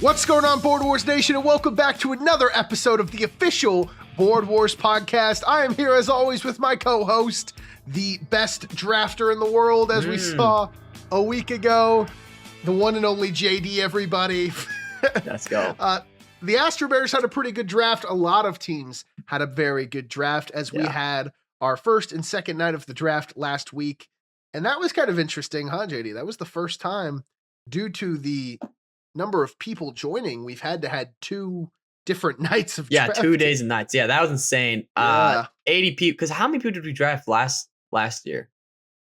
What's going on, Board Wars Nation, and welcome back to another episode of the official Board Wars podcast. I am here, as always, with my co-host, the best drafter in the world, as we saw a week ago, the one and only JD, everybody. Let's go. The Astro Bears had a pretty good draft. A lot of teams had a very good draft, as we had our first and second night of the draft last week. And that was kind of interesting, huh, JD? That was the first time, due to the number of people joining, we've had 2 different nights of draft. 2 days and nights. Yeah, that was insane. 80 people. Because how many people did we draft last year?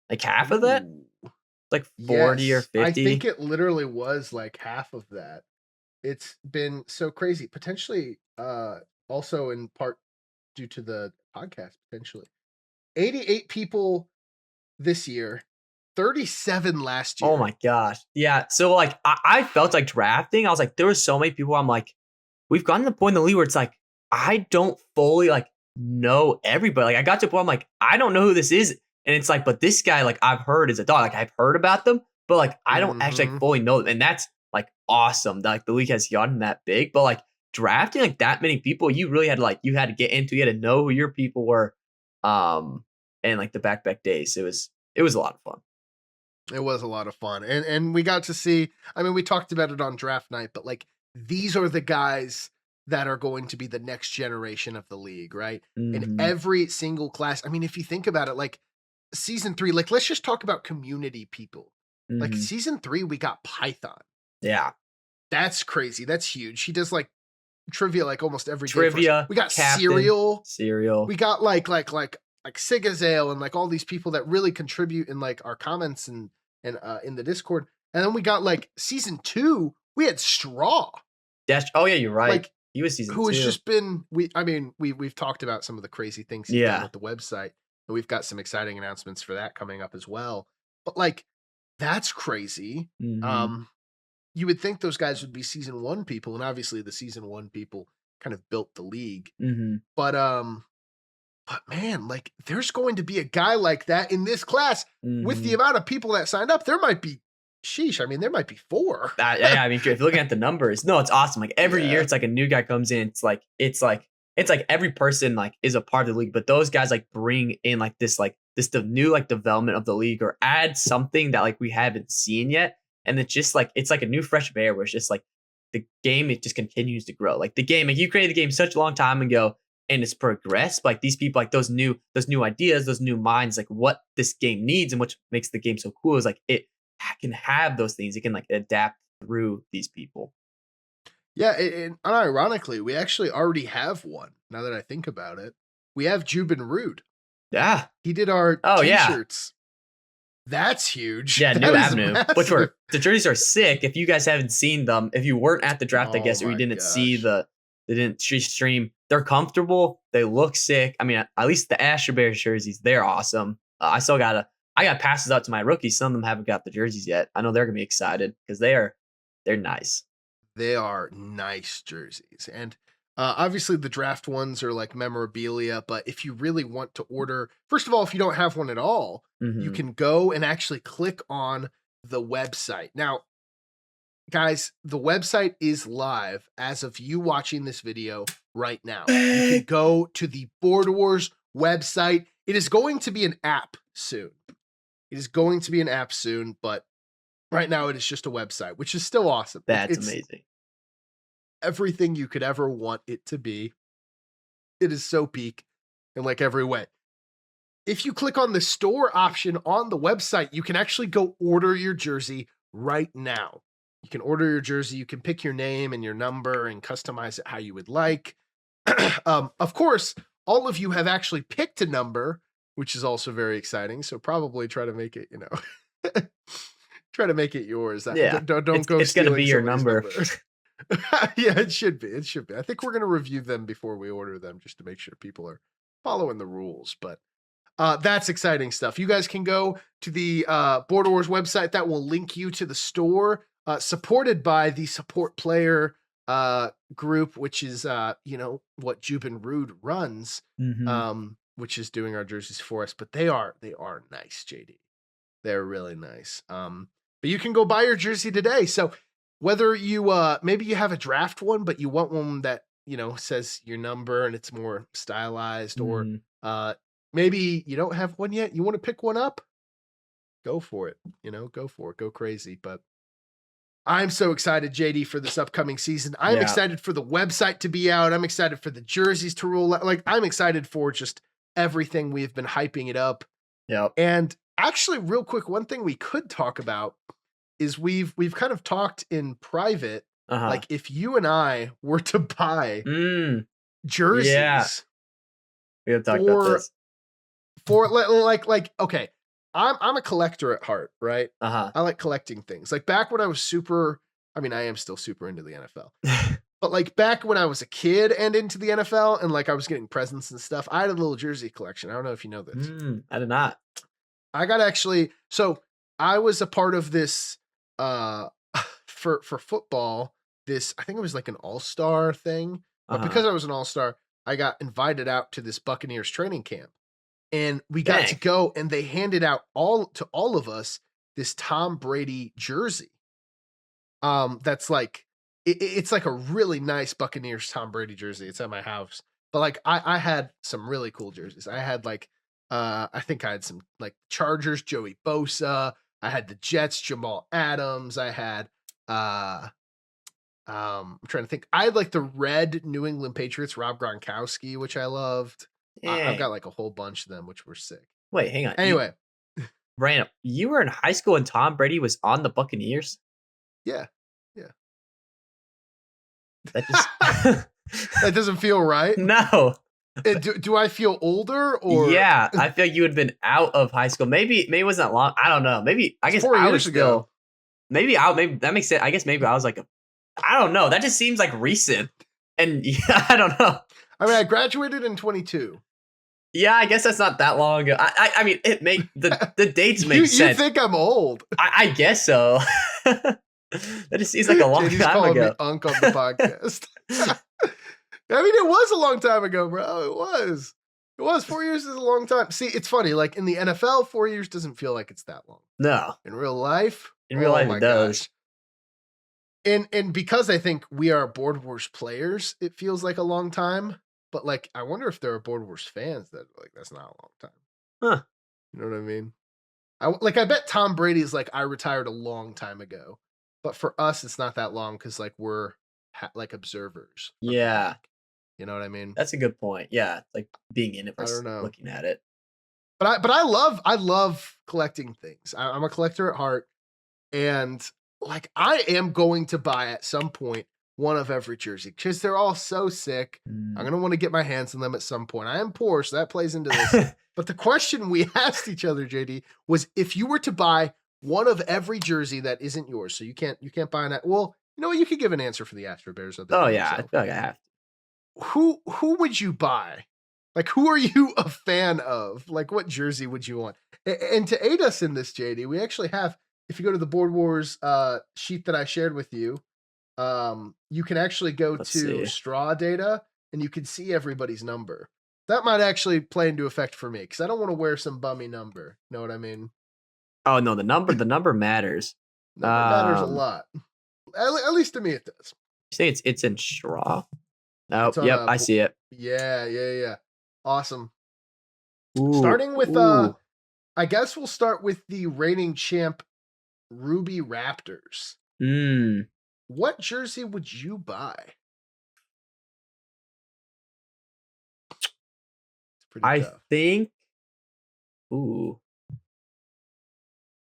Like half of that? Like 40 or 50? I think it literally was like half of that. It's been so crazy. Potentially, also in part due to the podcast, potentially. 88 people this year. 37 last year. Oh my gosh. Yeah. So like I felt like drafting. I was like, there was so many people. I'm like, we've gotten to the point in the league where it's like, I don't fully like know everybody. Like I got to a point, I'm like, I don't know who this is. And it's like, but this guy, like I've heard is a dog. Like I've heard about them, but like I don't actually like, fully know them. And that's like awesome. Like the league has gotten that big, but like drafting like that many people, you really had to like, you had to get into, you had to know who your people were. And like the back days, it was a lot of fun. It was a lot of fun. And we got to see, I mean, we talked about it on draft night, but like these are the guys that are going to be the next generation of the league, right? In every single class. I mean, if you think about it, like season 3, like let's just talk about community people. Like season 3, we got Python. Yeah. That's crazy. That's huge. He does like trivia like almost every day. We got Cereal. We got like Sigazale and like all these people that really contribute in like our comments and in the Discord. And then we got like season 2, we had Straw. Oh yeah, you're right. Like he was season 2. Who has just been we've talked about some of the crazy things he's done with the website. And we've got some exciting announcements for that coming up as well. But like that's crazy. You would think those guys would be season 1 people, and obviously the season 1 people kind of built the league. But man, like there's going to be a guy like that in this class with the amount of people that signed up. There might be, sheesh. I mean, there might be 4. Yeah, I mean, if you're looking at the numbers, no, it's awesome. Like every year, it's like a new guy comes in. It's like every person like is a part of the league, but those guys like bring in like this the new like development of the league or add something that like we haven't seen yet. And it's just like it's like a new fresh air where it's just like the game, it just continues to grow. Like the game, like you created the game such a long time ago. And it's progressed, but like these people, like those new ideas, those new minds, like what this game needs and what makes the game so cool is like it can have those things. It can like adapt through these people. Yeah, and unironically, we actually already have one. Now that I think about it, we have Jubin Rude. Yeah, he did our t-shirts. That's huge. Yeah, new avenue. Which the jerseys are sick. If you guys haven't seen them, if you weren't at the draft, I guess, or you didn't see they didn't stream. They're comfortable. They look sick. I mean, at least the Astro Bears jerseys, they're awesome. I got passes out to my rookies. Some of them haven't got the jerseys yet. I know they're gonna be excited because they're nice. They are nice jerseys, and obviously the draft ones are like memorabilia. But if you really want to order, first of all, if you don't have one at all, you can go and actually click on the website now. Guys, the website is live as of you watching this video right now. You can go to the Board Wars website. It is going to be an app soon. But right now it is just a website, which is still awesome. It's amazing. Everything you could ever want it to be. It is so peak in like every way. If you click on the store option on the website, you can actually go order your jersey right now. You can order your jersey. You can pick your name and your number and customize it how you would like. Of course, all of you have actually picked a number, which is also very exciting. So probably try to make it, try to make it yours. Yeah, don't go. It's going to be your number. Yeah, it should be. I think we're going to review them before we order them just to make sure people are following the rules. But that's exciting stuff. You guys can go to the Board Wars website. That will link you to the store. Supported by the support player group, which is what Jubin Rude runs, which is doing our jerseys for us. But they are nice, JD. They're really nice. But you can go buy your jersey today. So whether you maybe you have a draft one, but you want one that, says your number and it's more stylized, or Mm, maybe you don't have one yet, you want to pick one up, go for it. Go for it. Go crazy. But I'm so excited, JD, for this upcoming season. I'm yeah. excited for the website to be out. I'm excited for the jerseys to roll out. Like, I'm excited for just everything. We've been hyping it up. Yep. And actually, real quick, one thing we could talk about is we've kind of talked in private. Uh-huh. Like, if you and I were to buy jerseys Yeah. We have talked about this. for okay, I'm a collector at heart, right? Uh-huh. I like collecting things. Like, back when I was I am still super into the NFL. But like back when I was a kid and into the NFL and like I was getting presents and stuff, I had a little jersey collection. I don't know if you know this. I did not. So I was a part of this for football, I think it was like an all-star thing. But because I was an all-star, I got invited out to this Buccaneers training camp. And we got to go, and they handed out all of us this Tom Brady jersey. That's like it's like a really nice Buccaneers Tom Brady jersey. It's at my house. But like I had some really cool jerseys. I had like I think I had some like Chargers, Joey Bosa. I had the Jets, Jamal Adams. I had I'm trying to think. I had like the red New England Patriots, Rob Gronkowski, which I loved. I've got like a whole bunch of them, which were sick. Wait, hang on. Anyway, Random. You were in high school and Tom Brady was on the Buccaneers? Yeah. That just that doesn't feel right. No. Do I feel older or? Yeah, I feel like you had been out of high school. Maybe it wasn't that long. I don't know. Maybe I guess 4 I years was ago. still. Maybe that makes sense. I guess maybe I was like I don't know. That just seems like recent. And yeah, I don't know. I mean, I graduated in 22. Yeah, I guess that's not that long ago. I mean, the dates make sense. You think I'm old? I guess so. That just seems like a long JD's time calling ago. me Unk on the podcast. I mean, it was a long time ago, bro. It was. 4 years is a long time. See, it's funny. Like in the NFL, 4 years doesn't feel like it's that long. No. In real life, it does. And because I think we are Board Wars players, it feels like a long time. But like, I wonder if there are Board Wars fans that like that's not a long time. Huh? You know what I mean? I bet Tom Brady's like I retired a long time ago, but for us, it's not that long because like we're like observers. Yeah. You know what I mean? That's a good point. Yeah, like being in it versus looking at it. But I love collecting things. I'm a collector at heart, and like I am going to buy at some point one of every jersey because they're all so sick. I'm gonna want to get my hands on them at some point. I am poor, so that plays into this. But the question we asked each other, JD, was if you were to buy one of every jersey that isn't yours, so you can't buy an. Well, you know what? You could give an answer for the Astro Bears. Oh yeah, I feel like I have to. Who would you buy? Like, who are you a fan of? Like, what jersey would you want? And to aid us in this, JD, we actually have, if you go to the Board Wars sheet that I shared with you, you can actually go to straw data and you can see everybody's number. That might actually play into effect for me because I don't want to wear some bummy number. Know what I mean? Oh no, the number matters. Number matters a lot. At least to me, it does. You say it's in straw? Oh, yep, I see it. Yeah. Awesome. Ooh, starting with I guess we'll start with the reigning champ Ruby Raptors. What jersey would you buy? It's pretty tough.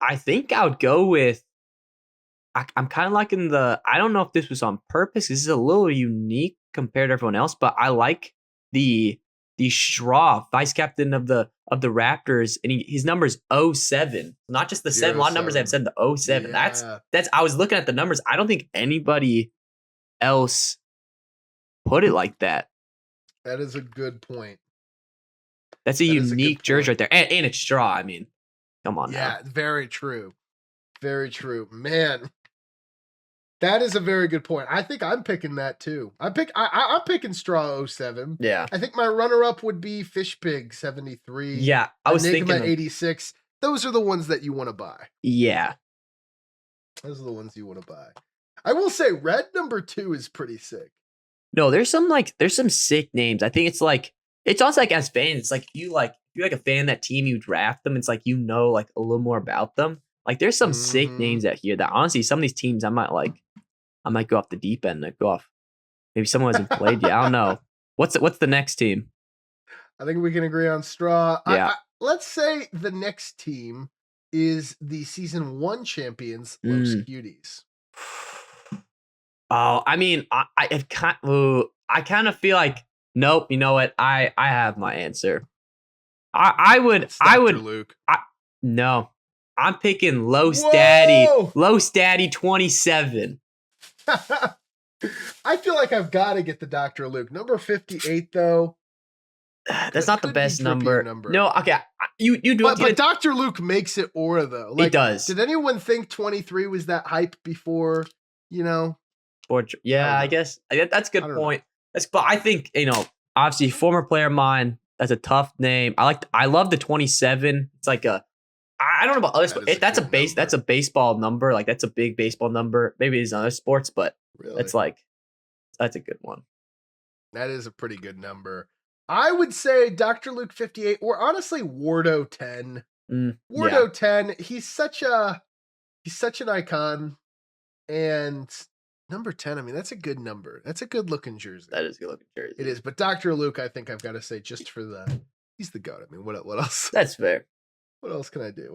I think I would go with I'm kind of liking I don't know if this was on purpose. This is a little unique compared to everyone else, but I like the straw vice captain of the Raptors, and his number is 07. Not just the 7. A lot of numbers have said the 07. Yeah. That's I was looking at the numbers. I don't think anybody else put it like that. That is a good point. That's a unique jersey right there. And it's straw. I mean, come on now. Yeah, very true. Very true. Man. That is a very good point. I think I'm picking that too. I'm picking Straw 07. Yeah. I think my runner-up would be Fish Pig 73. Yeah, I was Enigma thinking 86. Those are the ones that you want to buy. Yeah. Those are the ones you want to buy. I will say red number 2 is pretty sick. No, there's some sick names. I think it's also like as fans, it's like if you're like a fan of that team, you draft them. It's like like a little more about them. Like there's some sick Mhm. names out here that honestly, some of these teams I might go off the deep end and go off. Maybe someone hasn't played yet. I don't know. What's the next team? I think we can agree on straw. Yeah. Let's say the next team is the season 1 champions, Los Mm. Cuties. Oh, I mean, I kind of feel like nope. You know what? I have my answer. I would It's I Dr. would Luke. no. I'm picking Los Whoa! 27. I feel like I've got to get the Dr. Luke. Number 58, though. That's not the Could be best trippier number. No, okay. You do have to But get Dr. Luke makes it aura, though. it does. Did anyone think 23 was that hype before, you know? Yeah, I guess that's a good point. But I think obviously former player of mine. That's a tough name. I love the 27. It's like I don't know about other sports. That's a baseball number. Like that's a big baseball number. Maybe it's other sports, but Really? that's a good one. That is a pretty good number. I would say Dr. Luke 58 or honestly Wardo 10. Wardo 10, he's such an icon. And number 10, I mean, that's a good number. That's a good looking jersey. That is a good looking jersey. It is. But Dr. Luke, I think I've got to say just for he's the GOAT. I mean, what else? That's fair. What else can I do?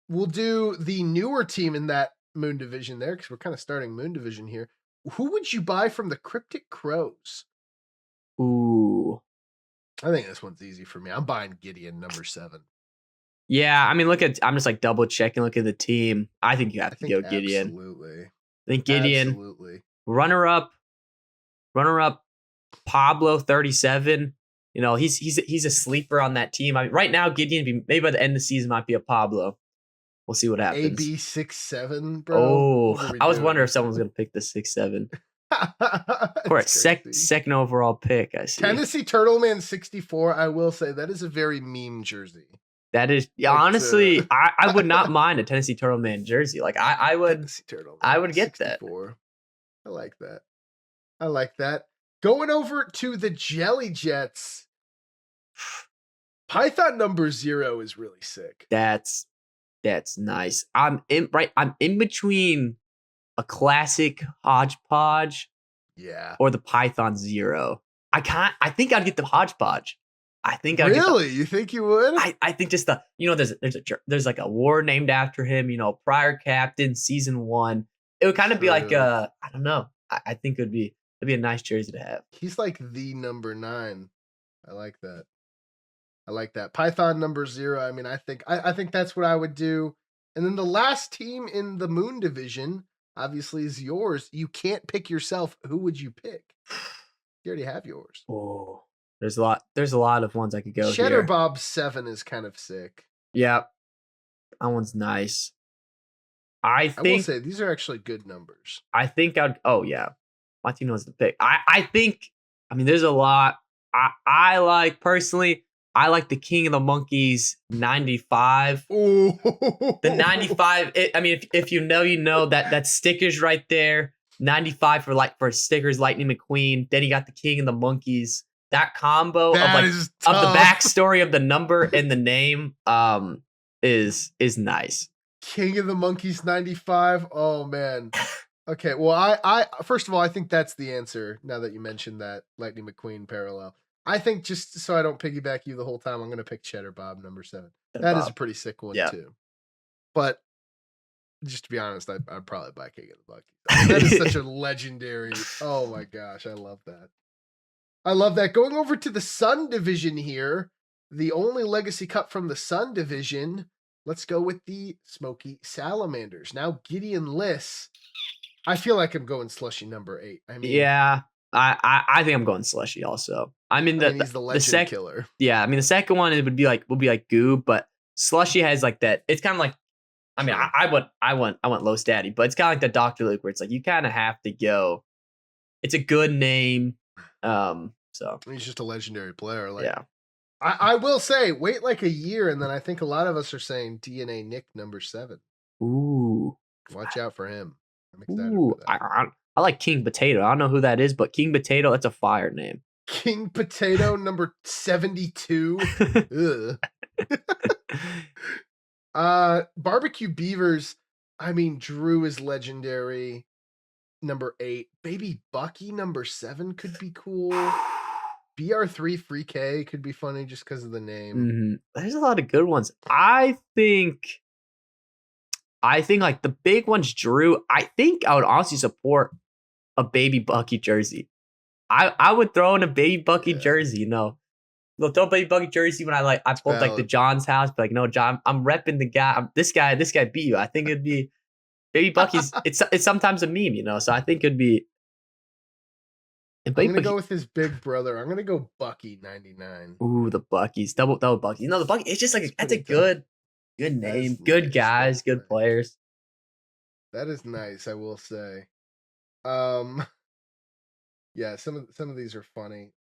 We'll do the newer team in that Moon Division there because we're kind of starting Moon Division here. Who would you buy from the Cryptic Crows? Ooh. I think this one's easy for me. I'm buying Gideon number 7. Yeah, I mean, I'm just like double checking, look at the team. I think you have to go Gideon. Absolutely. I think Gideon. Absolutely. Runner up, Pablo 37. He's a sleeper on that team. I mean, right now Gideon maybe by the end of the season might be a Pablo. We'll see what happens. AB 6'7", bro. Oh, I was wondering if someone was gonna pick the 6'7". For a second overall pick, I see. Tennessee Turtleman 64. I will say that is a very meme jersey. That is honestly, I would not mind a Tennessee Turtleman jersey. Like I would get 64. That. I like that. Going over to the Jelly Jets. Python number 0 is really sick. That's nice. I'm in between a classic hodgepodge, or the Python 0. I think I'd get the hodgepodge. I think I'd really. You think you would? I think just there's like a war named after him. Prior captain, season 1. It would kind of be like I don't know. I think it'd be a nice jersey to have. He's like the number 9. I like that. Python number 0. I mean, I think that's what I would do. And then the last team in the Moon Division, obviously, is yours. You can't pick yourself. Who would you pick? You already have yours. Oh, there's a lot of ones I could go. Cheddar Bob 7 is kind of sick. Yeah, that one's nice. I will say these are actually good numbers. I think I'd. Oh yeah, my team knows the pick. I think. I mean, there's a lot. I like personally. I like the King of the Monkeys 95. Ooh. The 95. I mean, if you know that stickers right there. 95 for stickers, Lightning McQueen. Then you got the King of the Monkeys. That combo of the backstory of the number and the name is nice. King of the Monkeys 95. Oh man. Okay, well I first of all I think that's the answer now that you mentioned that Lightning McQueen parallel. I think just so I don't piggyback you the whole time, I'm going to pick Cheddar Bob number 7. That is a pretty sick one too. But just to be honest, I'd probably buy King of the Monkeys. I mean, that is such a legendary. Oh my gosh, I love that. Going over to the Sun Division here, the only Legacy Cup from the Sun Division. Let's go with the Smoky Salamanders. Now Gideon Liss. I feel like I'm going slushy number 8. I mean, yeah. I think I'm going slushy also. He's the legend killer. Yeah, I mean the second one would be like Goob, but slushy has like that. It's kind of like, I mean, I want Low Daddy, but it's kind of like the Dr. Luke where it's like you kind of have to go. It's a good name, so he's just a legendary player. Like, yeah, I will say, wait like a year, and then I think a lot of us are saying DNA Nick number 7. Ooh, watch out for him. I'm excited Ooh, for that. I like King Potato. I don't know who that is, but King Potato, that's a fire name. King Potato number 72. Ugh. Barbecue Beavers. I mean, Drew is legendary. Number 8. Baby Bucky number 7 could be cool. BR3 Free K could be funny just because of the name. There's a lot of good ones. I think like the big ones, Drew. I think I would honestly support a Baby Bucky jersey. I would throw in a Baby Bucky jersey, you know. They'll throw a Baby Bucky jersey when I pulled like the John's house, but like, no, John, I'm repping the guy. This guy beat you. I think it'd be Baby Bucky's. It's sometimes a meme, you know. So I think it'd be. I'm gonna go with his big brother. I'm gonna go Bucky 99. Ooh, the Buckies, double Bucky. You know, the Bucky. It's just like that's a good name, good guys, good players. That is nice, I will say. Yeah, some of these are funny.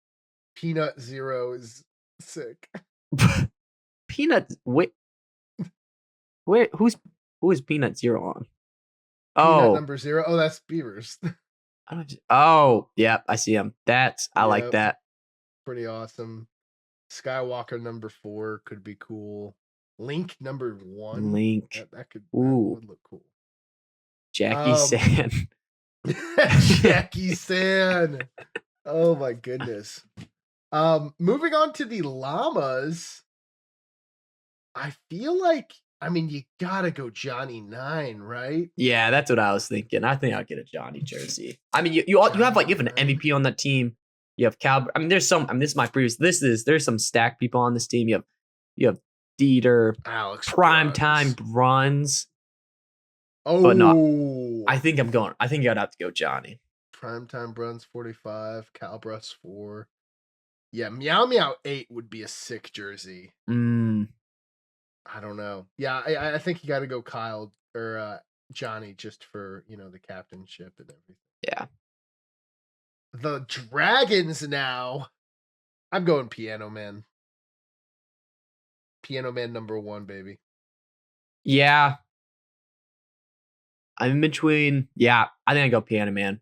Peanut Zero is sick. Peanut, who is Peanut Zero on? Peanut number 0. Oh, that's Beavers. Oh, yeah, I see him. I like that. Pretty awesome. Skywalker number 4 could be cool. Link number 1. Link. That would look cool. Jackie San. Jackie San. Oh my goodness. Moving on to the llamas. I feel like, I mean, you gotta go Johnny 9, right? Yeah, that's what I was thinking. I think I'll get a Johnny jersey. I mean, you have an MVP on that team. You have Cal. I mean, there's some. I mean, this is my previous. There's some stacked people on this team. You have Dieter, Alex, Primetime Bruns. Oh, but no, I think I'd have to go Johnny. Primetime Bruns 45, Calbrus 4. Yeah, Meow Meow 8 would be a sick jersey. I don't know. Yeah, I think you got to go Kyle or Johnny just for, you know, the captainship and everything. Yeah. The Dragons now. I'm going Piano Man. Piano Man number 1, baby. Yeah. I'm in between. Yeah, I think I go Piano Man.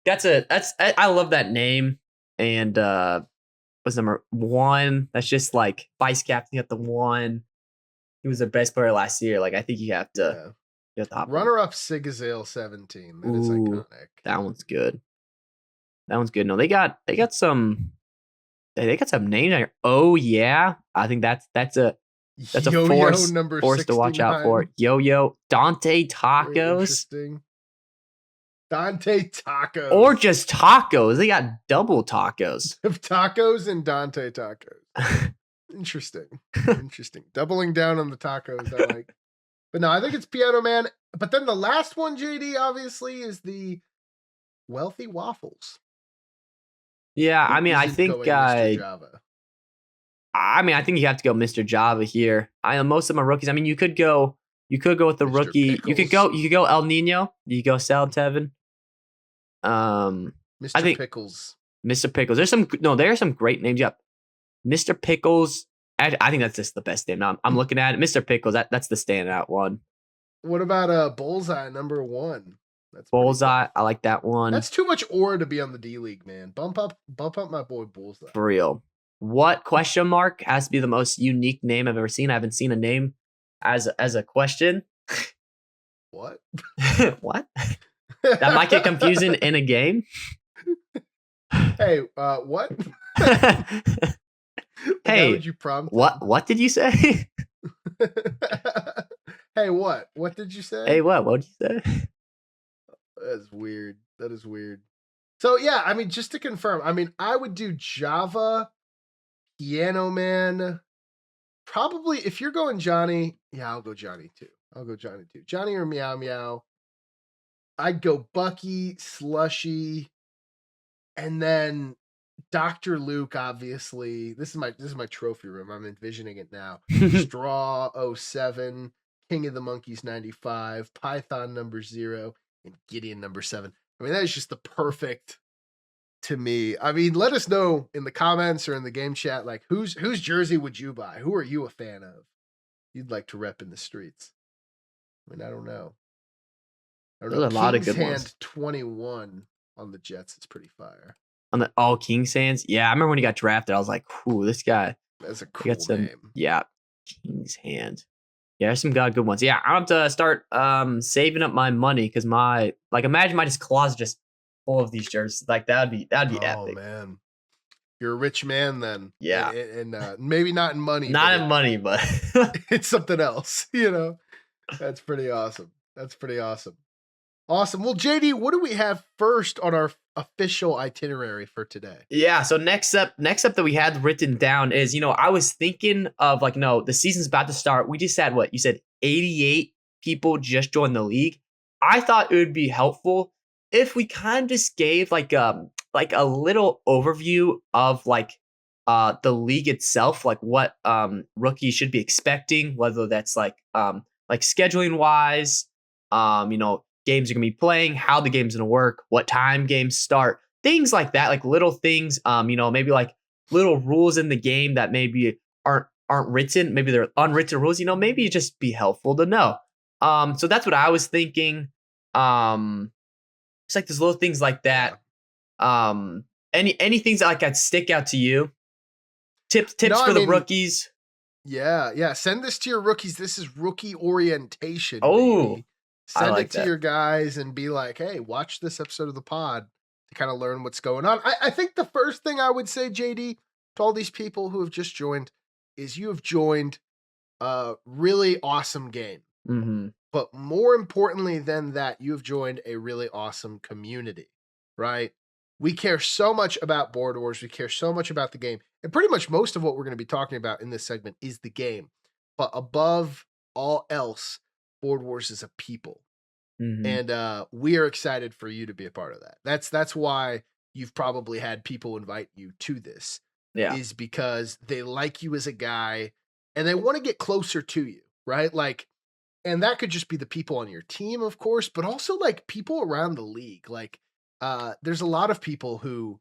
I love that name. And what's number 1? That's just like vice captain at the 1. He was the best player last year. Like, I think you have to. Yeah. Runner-up Sigazale 17. That is iconic. That one's good. No, they got some names. Oh yeah, I think that's a force to watch out for. Yo Dante Tacos. Dante Tacos. Or just tacos. They got double tacos. Tacos and Dante Tacos. Interesting. Doubling down on the tacos, I like. But no, I think it's Piano Man. But then the last one, JD, obviously, is the Wealthy Waffles. Yeah, I mean, I think Java. I mean, I think you have to go Mr. Java here. I know most of them are rookies. I mean, you could go with the Mr. rookie. Pickles. You could go El Nino. You could go Sal Tevin. Mr. Pickles. Mr. Pickles. There are some great names. Yep. Mr. Pickles. I think that's just the best name. I'm looking at it. Mr. Pickles. That's the standout one. What about Bullseye number 1? That's Bullseye. I like that one. That's too much aura to be on the D League, man. Bump up my boy Bullseye. For real. What question mark has to be the most unique name I've ever seen? I haven't seen a name as a question. What? What? That might get confusing in a game. Hey, what? Hey, would you prompt? What did you say? Hey, what? What did you say? Hey, what? What did you say? That is weird. So yeah, I mean, just to confirm, I mean, I would do Java, Piano Man. Probably if you're going Johnny, yeah, I'll go Johnny too. Johnny or Meow Meow. I'd go Bucky, Slushy, and then Dr. Luke, obviously. This is my trophy room. I'm envisioning it now. Straw 07, King of the Monkeys 95, Python number 0, and Gideon number 7. I mean, that is just the perfect to me. I mean, let us know in the comments or in the game chat, like whose jersey would you buy? Who are you a fan of? You'd like to rep in the streets. I mean, I don't know. I don't There's know. a lot of King's good ones. Hand 21 on the Jets is pretty fire. On the all Kings hands. Yeah, I remember when he got drafted. I was like, "Ooh, this guy." That's a He got cool some. name. Yeah, King's hand. Yeah, there's some good ones. Yeah, I have to start saving up my money because imagine my just closet just full of these jerseys. Like that'd be Oh epic. man, you're a rich man then. Yeah, and maybe not in money, not but in money, but it's something else. You know, that's pretty awesome. That's pretty awesome. Awesome. Well, JD, what do we have first on our official itinerary for today? yeah. So next up that we had written down is I was thinking of no, the season's about to start. We just had what you said, 88 people just joined the league. I thought it would be helpful if we kind of just gave like a little overview of the league itself, like what rookies should be expecting, whether that's like scheduling wise, games you're gonna be playing, how the game's gonna work, what time games start, things like that, like little things, maybe like little rules in the game that maybe aren't written, maybe they're unwritten rules, maybe it'd just be helpful to know. So that's what I was thinking. It's like there's little things like that. Any things that that stick out to you? Tips for the rookies. Yeah. Send this to your rookies. This is rookie orientation. Oh, baby. Send like it to your guys and be like, hey, watch this episode of the pod to kind of learn what's going on. I think the first thing I would say, JD, to all these people who have just joined is you have joined a really awesome game. Mm-hmm. But more importantly than that, you have joined a really awesome community, right? We care so much about Board Wars. We care so much about the game. And pretty much most of what we're going to be talking about in this segment is the game. But above all else, Board Wars is a people. Mm-hmm. And we are excited for you to be a part of that. That's why you've probably had people invite you to this. Yeah. Is because they like you as a guy and they want to get closer to you, right? And that could just be the people on your team, of course, but also people around the league. There's a lot of people who,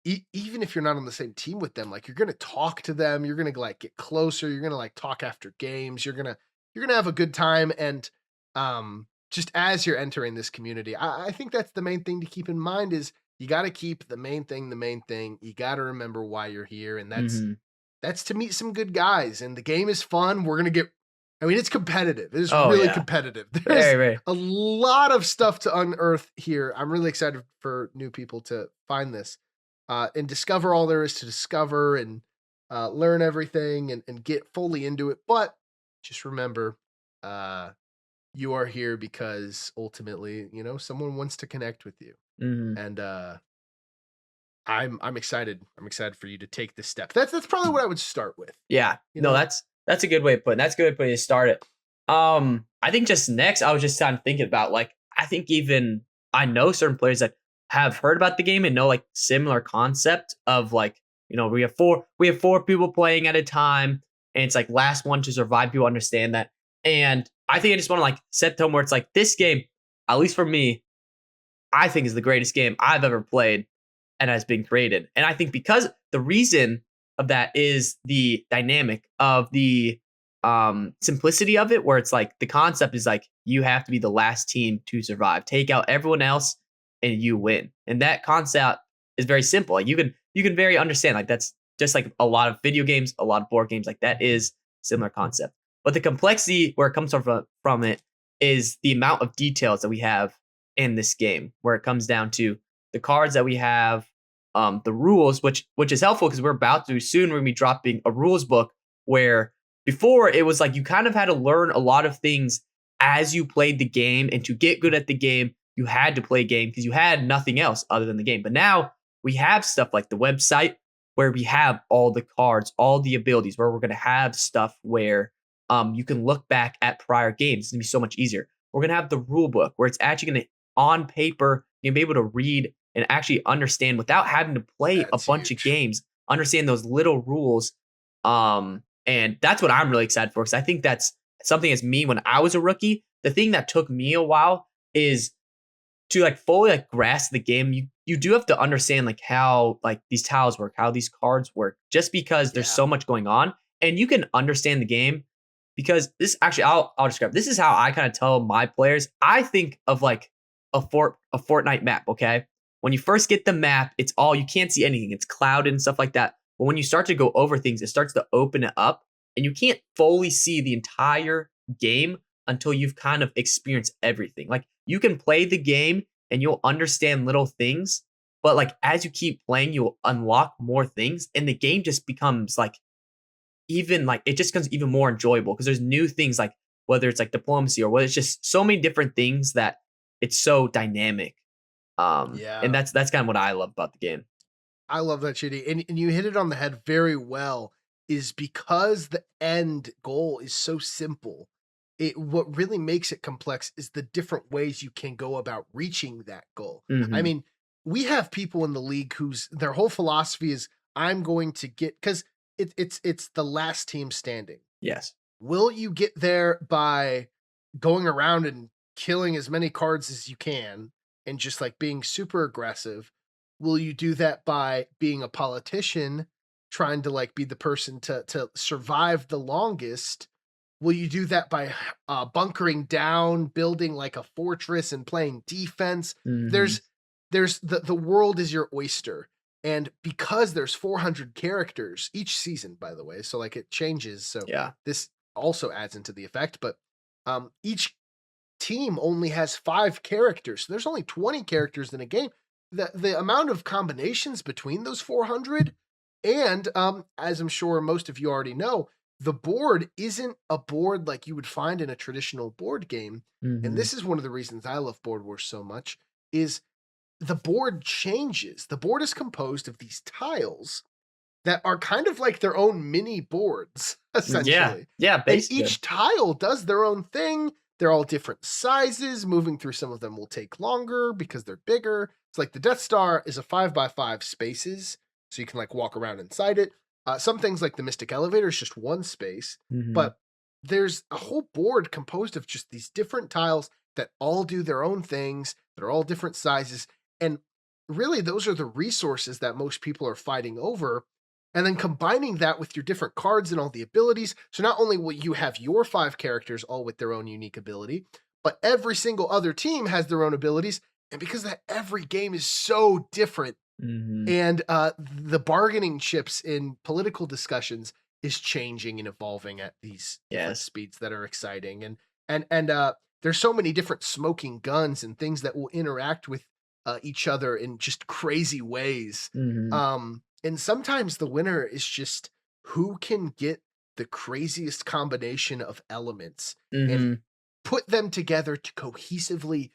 even if you're not on the same team with them, you're going to talk to them, you're going to get closer, you're going to talk after games, you're going to have a good time. And just as you're entering this community, I think that's the main thing to keep in mind is you got to keep the main thing. You got to remember why you're here. And that's to meet some good guys. And the game is fun. It's competitive. It's really competitive. There's a lot of stuff to unearth here. I'm really excited for new people to find this and discover all there is to discover and learn everything and get fully into it. But just remember, you are here because ultimately, someone wants to connect with you. Mm-hmm. And I'm excited. I'm excited for you to take this step. That's probably what I would start with. Yeah. That's a good way of putting it. That's a good way to start it. I think just next, I was just kind of thinking about I think even I know certain players that have heard about the game and know similar concept of we have four people playing at a time and it's last one to survive. People understand that. And I think I just want to set the tone where it's this game, at least for me, I think is the greatest game I've ever played and has been created. And I think because the reason of that is the dynamic of the simplicity of it, where it's the concept is you have to be the last team to survive, take out everyone else and you win. And that concept is very simple. You can very understand that's just a lot of video games, a lot of board games, that is similar concept. But the complexity where it comes from it is the amount of details that we have in this game, where it comes down to the cards that we have, the rules, which is helpful because we're about to soon we're gonna be dropping a rules book where before it was you kind of had to learn a lot of things as you played the game, and to get good at the game, you had to play a game because you had nothing else other than the game. But now we have stuff like the website where we have all the cards, all the abilities, where we're gonna have stuff where you can look back at prior games. It's gonna be so much easier. We're gonna have the rule book where it's actually gonna on paper you'll be able to read and actually understand without having to play a bunch of games, understand those little rules. And that's what I'm really excited for because I think that's something as me when I was a rookie. The thing that took me a while is to fully grasp the game. You do have to understand how these tiles work, how these cards work, just because there's so much going on, and you can understand the game because this actually I'll describe. This is how I kind of tell my players. I think of like a Fortnite map, okay? When you first get the map, it's all you can't see anything. It's clouded and stuff like that. But when you start to go over things, it starts to open it up and you can't fully see the entire game until you've kind of experienced everything. Like you can play the game and you'll understand little things, but like as you keep playing, you'll unlock more things and the game just becomes like even like it just becomes even more enjoyable because there's new things like whether it's like diplomacy or whether it's just so many different things that it's so dynamic. And Yeah. that's kind of what I love about the game. I love that, JD. And you hit it on the head very well, is because the end goal is so simple. What really makes it complex is the different ways you can go about reaching that goal. I Mhm. mean, we have people in the league whose their whole philosophy is I'm going to get because it's the last team standing. Yes. Will you get there by going around and killing as many cards as you can and just like being super aggressive? Will you do that by being a politician, trying to like be the person to survive the longest? Will you do that by bunkering down, building like a fortress and playing defense? Mhm. There's the world is your oyster. And because there's 400 characters each season, by the way, so like it changes. So Yeah. this also adds into the effect, but each team only has 5 characters. So there's only 20 characters in a game. The amount of combinations between those 400 and as I'm sure most of you already know, the board isn't a board like you would find in a traditional board game. And Mhm. this is one of the reasons I love Board Wars so much is the board changes. The board is composed of these tiles that are kind of like their own mini boards, Yeah. essentially. Yeah, And basically. each tile does their own thing. They're all different sizes. Moving through some of them will take longer because they're bigger. It's like the Death Star is a 5x5 spaces, so you can like walk around inside it. Some things like the Mystic Elevator is just one space, Mhm. but there's a whole board composed of just these different tiles that all do their own things. They're all different sizes. And really, those are the resources that most people are fighting over, and then combining that with your different cards and all the abilities. So not only will you have your 5 characters all with their own unique ability, but every single other team has their own abilities. And because that every game is so different, Mhm. and the bargaining chips in political discussions is changing and evolving at these different Yes. speeds that are exciting. And there's so many different smoking guns and things that will interact with each other in just crazy ways. Mhm. And sometimes the winner is just who can get the craziest combination of elements and Mhm. put them together to cohesively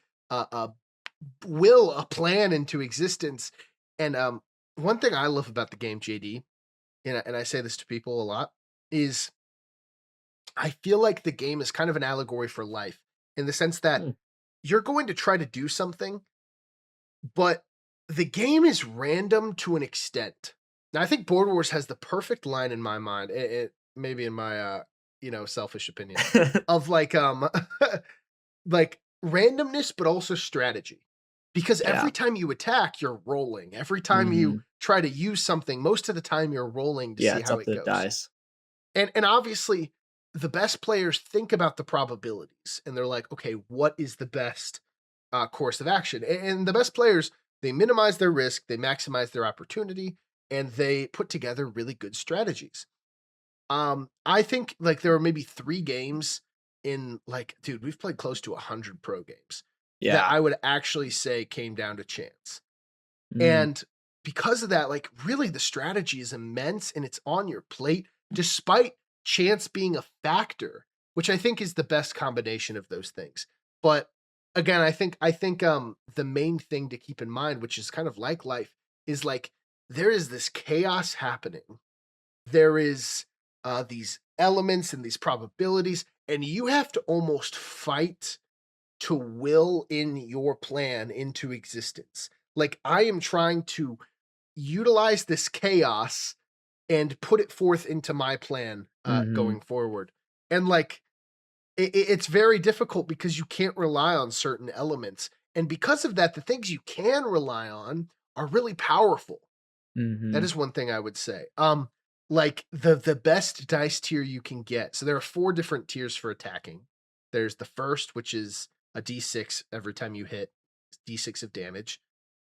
will a plan into existence. And one thing I love about the game, JD, and I say this to people a lot, is I feel like the game is kind of an allegory for life in the sense that Hmm. you're going to try to do something, but the game is random to an extent. Now, I think Board Wars has the perfect line in my mind. It maybe in my selfish opinion of like like randomness, but also strategy. Because Yeah. every time you attack, you're rolling. Every time you Mhm. try to use something, most of the time you're rolling to Yeah, see it's how up it to the goes. dice. And obviously, the best players think about the probabilities and they're like, okay, what is the best course of action? And the best players, they minimize their risk, they maximize their opportunity, and they put together really good strategies. I think like there are maybe 3 games in like, dude, we've played close to 100 pro games that Yeah. I would actually say came down to chance. Mm. And because of that, like really the strategy is immense and it's on your plate despite chance being a factor, which I think is the best combination of those things. But again, I think the main thing to keep in mind, which is kind of like life, is like there is this chaos happening. There is these elements and these probabilities, and you have to almost fight to will in your plan into existence. Like I am trying to utilize this chaos and put it forth into my plan Mhm. going forward. And like it's very difficult because you can't rely on certain elements. And because of that, the things you can rely on are really powerful. That Mhm. is one thing I would say. like the best dice tier you can get. So there are 4 different tiers for attacking. There's the first, which is a D6 every time you hit, D6 of damage.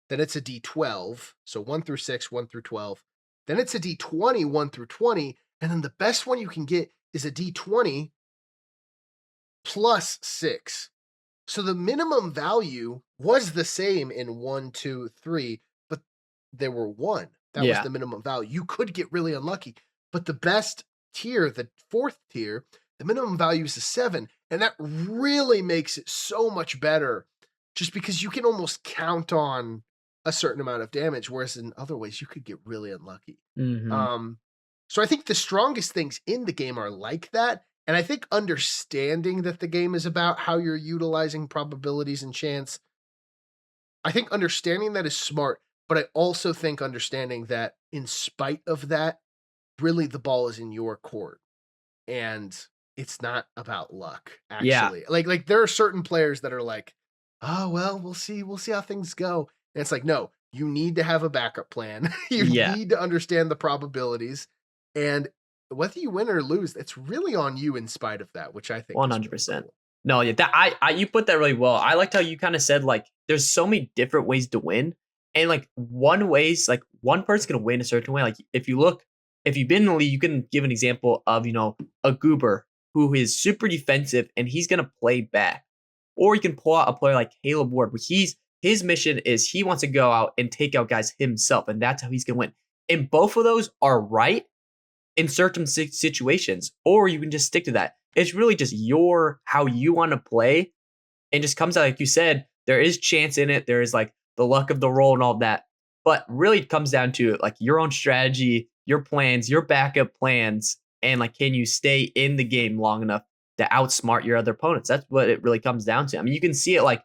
Then it's a D12, so 1 through 6, 1 through 12. Then it's a D20, 1 through 20, and then the best one you can get is a D20 plus 6. So the minimum value was the same in 1, 2, 3, but there were 1. That was Yeah. the minimum value. You could get really unlucky, but the best tier, the 4th tier, the minimum value is a 7, and that really makes it so much better just because you can almost count on a certain amount of damage, whereas in other ways you could get really unlucky. Mhm. So I think the strongest things in the game are like that, and I think understanding that the game is about how you're utilizing probabilities and chance, I think understanding that is smart, but I also think understanding that in spite of that, really the ball is in your court and it's not about luck, Yeah. actually. Like there are certain players that are like, "Oh, well, we'll see how things go." And it's like, "No, you need to have a backup plan. You Yeah. need to understand the probabilities, and whether you win or lose, it's really on you in spite of that," which I think is really 100%. cool. No, yeah, that I you put that really well. I liked how you kind of said like there's so many different ways to win. And like one person can win a certain way. Like if you've been in the league, you can give an example of, a goober who is super defensive and he's gonna play back. Or you can pull out a player like Caleb Ward, where his mission is he wants to go out and take out guys himself, and that's how he's gonna win. And both of those are right in certain situations, or you can just stick to that. It's really just how you want to play, and just comes out like you said. There is chance in it. There is like the luck of the roll and all that, but really it comes down to like your own strategy, your plans, your backup plans, and like can you stay in the game long enough to outsmart your other opponents? That's what it really comes down to. I mean, you can see it like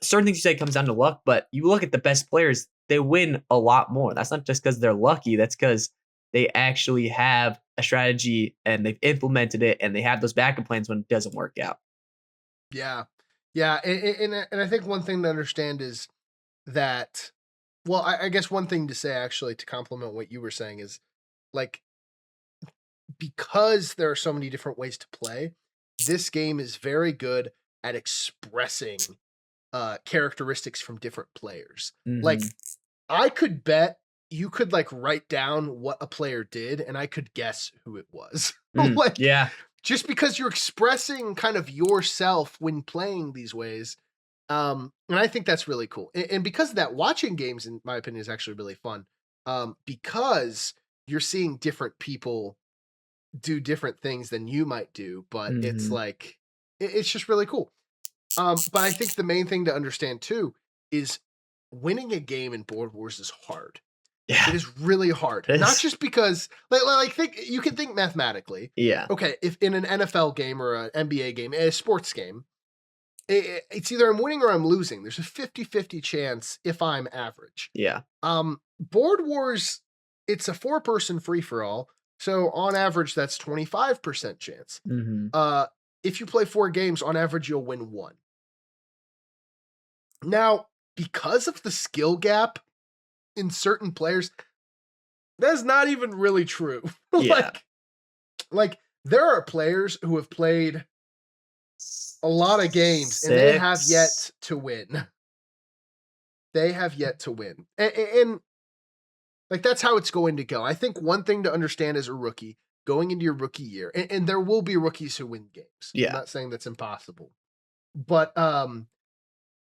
certain things you say comes down to luck, but you look at the best players, they win a lot more. That's not just because they're lucky. That's because they actually have a strategy and they've implemented it and they have those backup plans when it doesn't work out. Yeah. Yeah, and I think one thing to understand is that, well, I guess one thing to say actually to complement what you were saying is, like, because there are so many different ways to play, this game is very good at expressing characteristics from different players. Like, Mhm. I could bet you could like write down what a player did and I could guess who it was. Like, Yeah. just because you're expressing kind of yourself when playing these ways. And I think that's really cool. And because of that, watching games, in my opinion, is actually really fun. Because you're seeing different people do different things than you might do, but it's Mhm. like it's just really cool. But I think the main thing to understand too is winning a game in Board Wars is hard. Yeah. It is really hard. It Not is. just because like think you can think mathematically. Yeah. Okay, if in an NFL game or an NBA game, a sports game, it's either I'm winning or I'm losing. There's a 50-50 chance if I'm average. Yeah. Board Wars, it's a 4-person free for all. So on average, that's 25% chance. Mhm. Uh, if you play 4 games, on average, you'll win 1. Now, because of the skill gap in certain players, that's not even really true. Yeah. like there are players who have played a lot of games and they have 6. yet to win. They have yet to win. And like that's how it's going to go. I think one thing to understand as a rookie going into your rookie year, and there will be rookies who win games. I'm Yeah. not saying that's impossible. But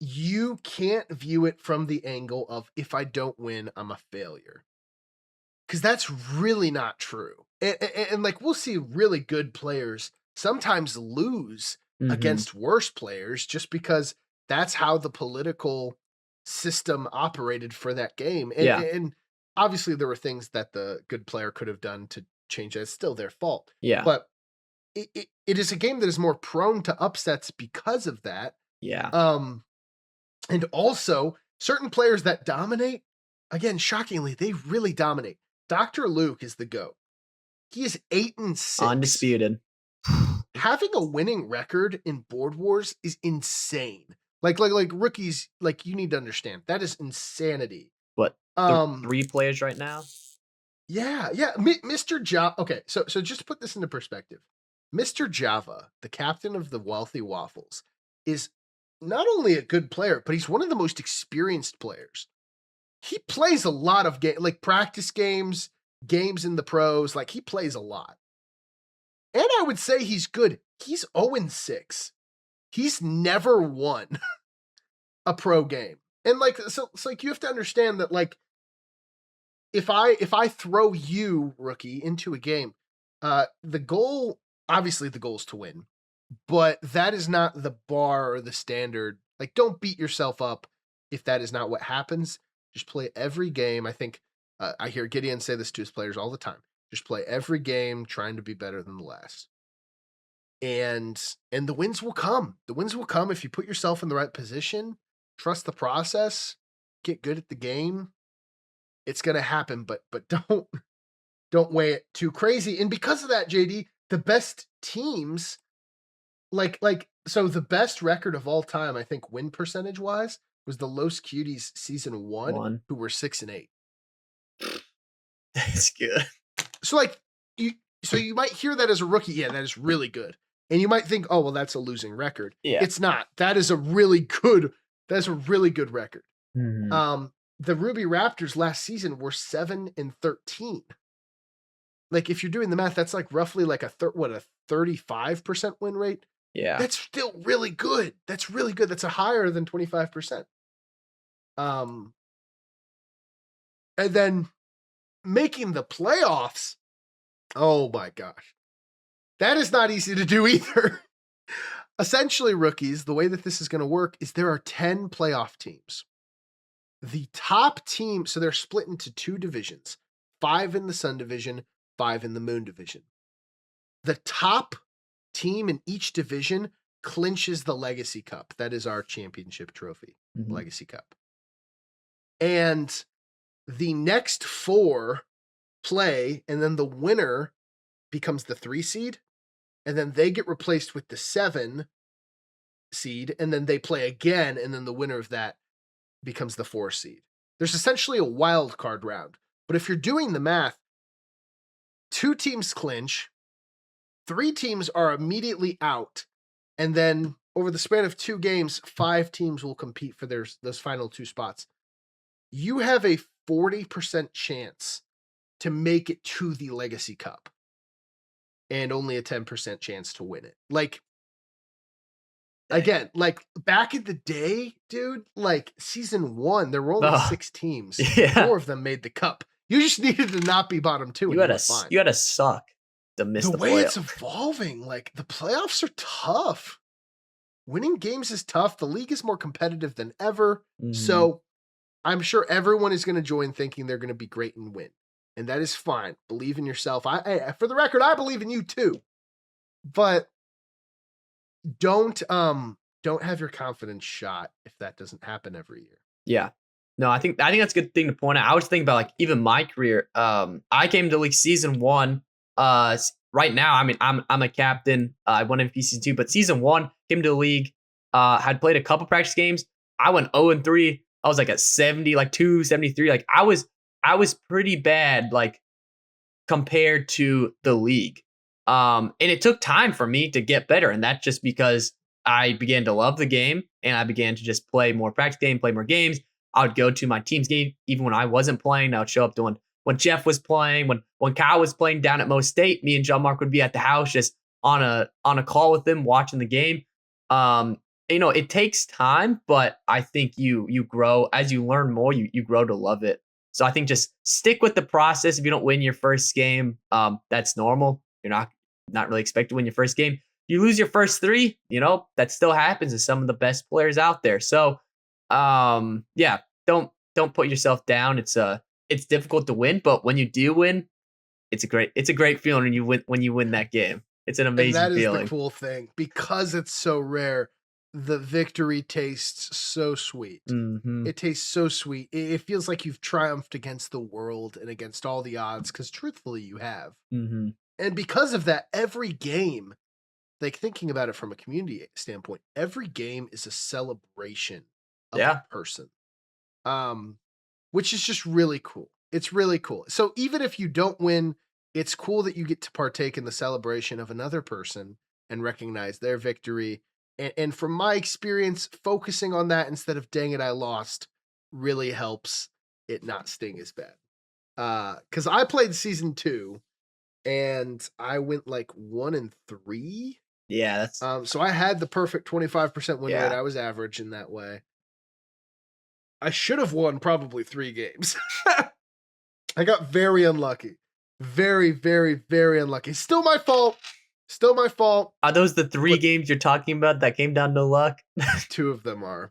you can't view it from the angle of if I don't win, I'm a failure. Because that's really not true. And like we'll see really good players sometimes lose Mhm. against worse players just because that's how the political system operated for that game. Yeah. And obviously there were things that the good player could have done to change it. It's still their fault. Yeah. But it is a game that is more prone to upsets because of that. Yeah. Um, and also, certain players that dominate, again, shockingly, they really dominate. Dr. Luke is the GOAT. He is 8-6. Undisputed. Having a winning record in Board Wars is insane. Like rookies, like you need to understand that is insanity. What? Um, 3 players right now? Yeah, yeah. Mr. Java. Okay, so just to put this into perspective, Mr. Java, the captain of the Wealthy Waffles, is not only a good player, but he's one of the most experienced players. He plays a lot of like practice games, games in the pros. Like he plays a lot, and I would say he's good. He's 0-6. He's never won a pro game, and like so it's like you have to understand that like if I throw you, rookie, into a game, the goal, obviously the goal is to win, but that is not the bar or the standard. Like, don't beat yourself up if that is not what happens. Just play every game. I think I hear Gideon say this to his players all the time. Just play every game, trying to be better than the last. And the wins will come. The wins will come if you put yourself in the right position, trust the process, get good at the game. It's gonna happen, but don't weigh it too crazy. And because of that, JD, the best teams, so the best record of all time, I think, win percentage wise, was the Los Cuties season one, who were 6-8. That's good. So like you might hear that as a rookie, yeah, that is really good. And you might think, oh well, that's a losing record. Yeah. It's not. That's a really good record. Mhm. The Ruby Raptors last season were 7-13. Like if you're doing the math, that's like roughly like a 35% win rate. Yeah. That's still really good. That's really good. That's a higher than 25%. And then making the playoffs. Oh my gosh. That is not easy to do either. Essentially, rookies, the way that this is going to work is there are 10 playoff teams. The top team, so they're split into 2 divisions, 5 in the Sun Division, 5 in the Moon Division. The top team in each division clinches the Legacy Cup. That is our championship trophy, Legacy Cup. And the next 4 play, and then the winner becomes the 3 seed, and then they get replaced with the 7 seed, and then they play again, and then the winner of that becomes the 4 seed. There's essentially a wild card round. But if you're doing the math, 2 teams clinch, 3 teams are immediately out, and then over the span of 2 games, 5 teams will compete for those final 2 spots. You have a 40% chance to make it to the Legacy Cup, and only a 10% chance to win it. Like, again, like back in the day, dude, like season 1, there were only 6 teams. Yeah. 4 of them made the cup. You just needed to not be bottom 2. You had to suck to miss the way playoff. It's evolving. Like the playoffs are tough. Winning games is tough. The league is more competitive than ever. So I'm sure everyone is going to join thinking they're going to be great and win. And that is fine. Believe in yourself. I for the record, I believe in you too. But don't have your confidence shot if that doesn't happen every year. Yeah. No, I think that's a good thing to point out. I was thinking about like even my career. I came to like season 1. Right now, I mean, I'm a captain. I won MVP season 2, but season 1 came to the league. Had played a couple practice games. I went 0-3. I was like at 70, like 273. Like I was pretty bad, like compared to the league. And it took time for me to get better, and that's just because I began to love the game and I began to just play more practice game, play more games. I would go to my team's game even when I wasn't playing. I would show up doing when Jeff was playing, when Kyle was playing down at Mo State. Me and John Mark would be at the house just on a call with him, watching the game. It takes time, but I think you grow as you learn more. You grow to love it. So I think just stick with the process. If you don't win your first game, that's normal. You're not really expected to win your first game. You lose your first 3, that still happens to some of the best players out there. So, yeah, don't put yourself down. It's difficult to win, but when you do win, it's a great feeling when you win that game. It's an amazing feeling. And that is the cool thing, because it's so rare. The victory tastes so sweet. It tastes so sweet. It feels like you've triumphed against the world and against all the odds, because truthfully, you have. And because of that, every game, like thinking about it from a community standpoint, every game is a celebration of a person, which is just really cool. It's really cool. So even if you don't win, it's cool that you get to partake in the celebration of another person and recognize their victory. And from my experience, focusing on that instead of dang it, I lost really helps it not sting as bad. Because I played season 2 and I went like 1-3. Yeah, that's So I had the perfect 25% win rate. yeah. I was average in that way. I should have won probably 3 games. I got very unlucky. Very, very, very unlucky. Still my fault. Still my fault. Are those the 3 But games you're talking about that came down to luck? 2 of them are.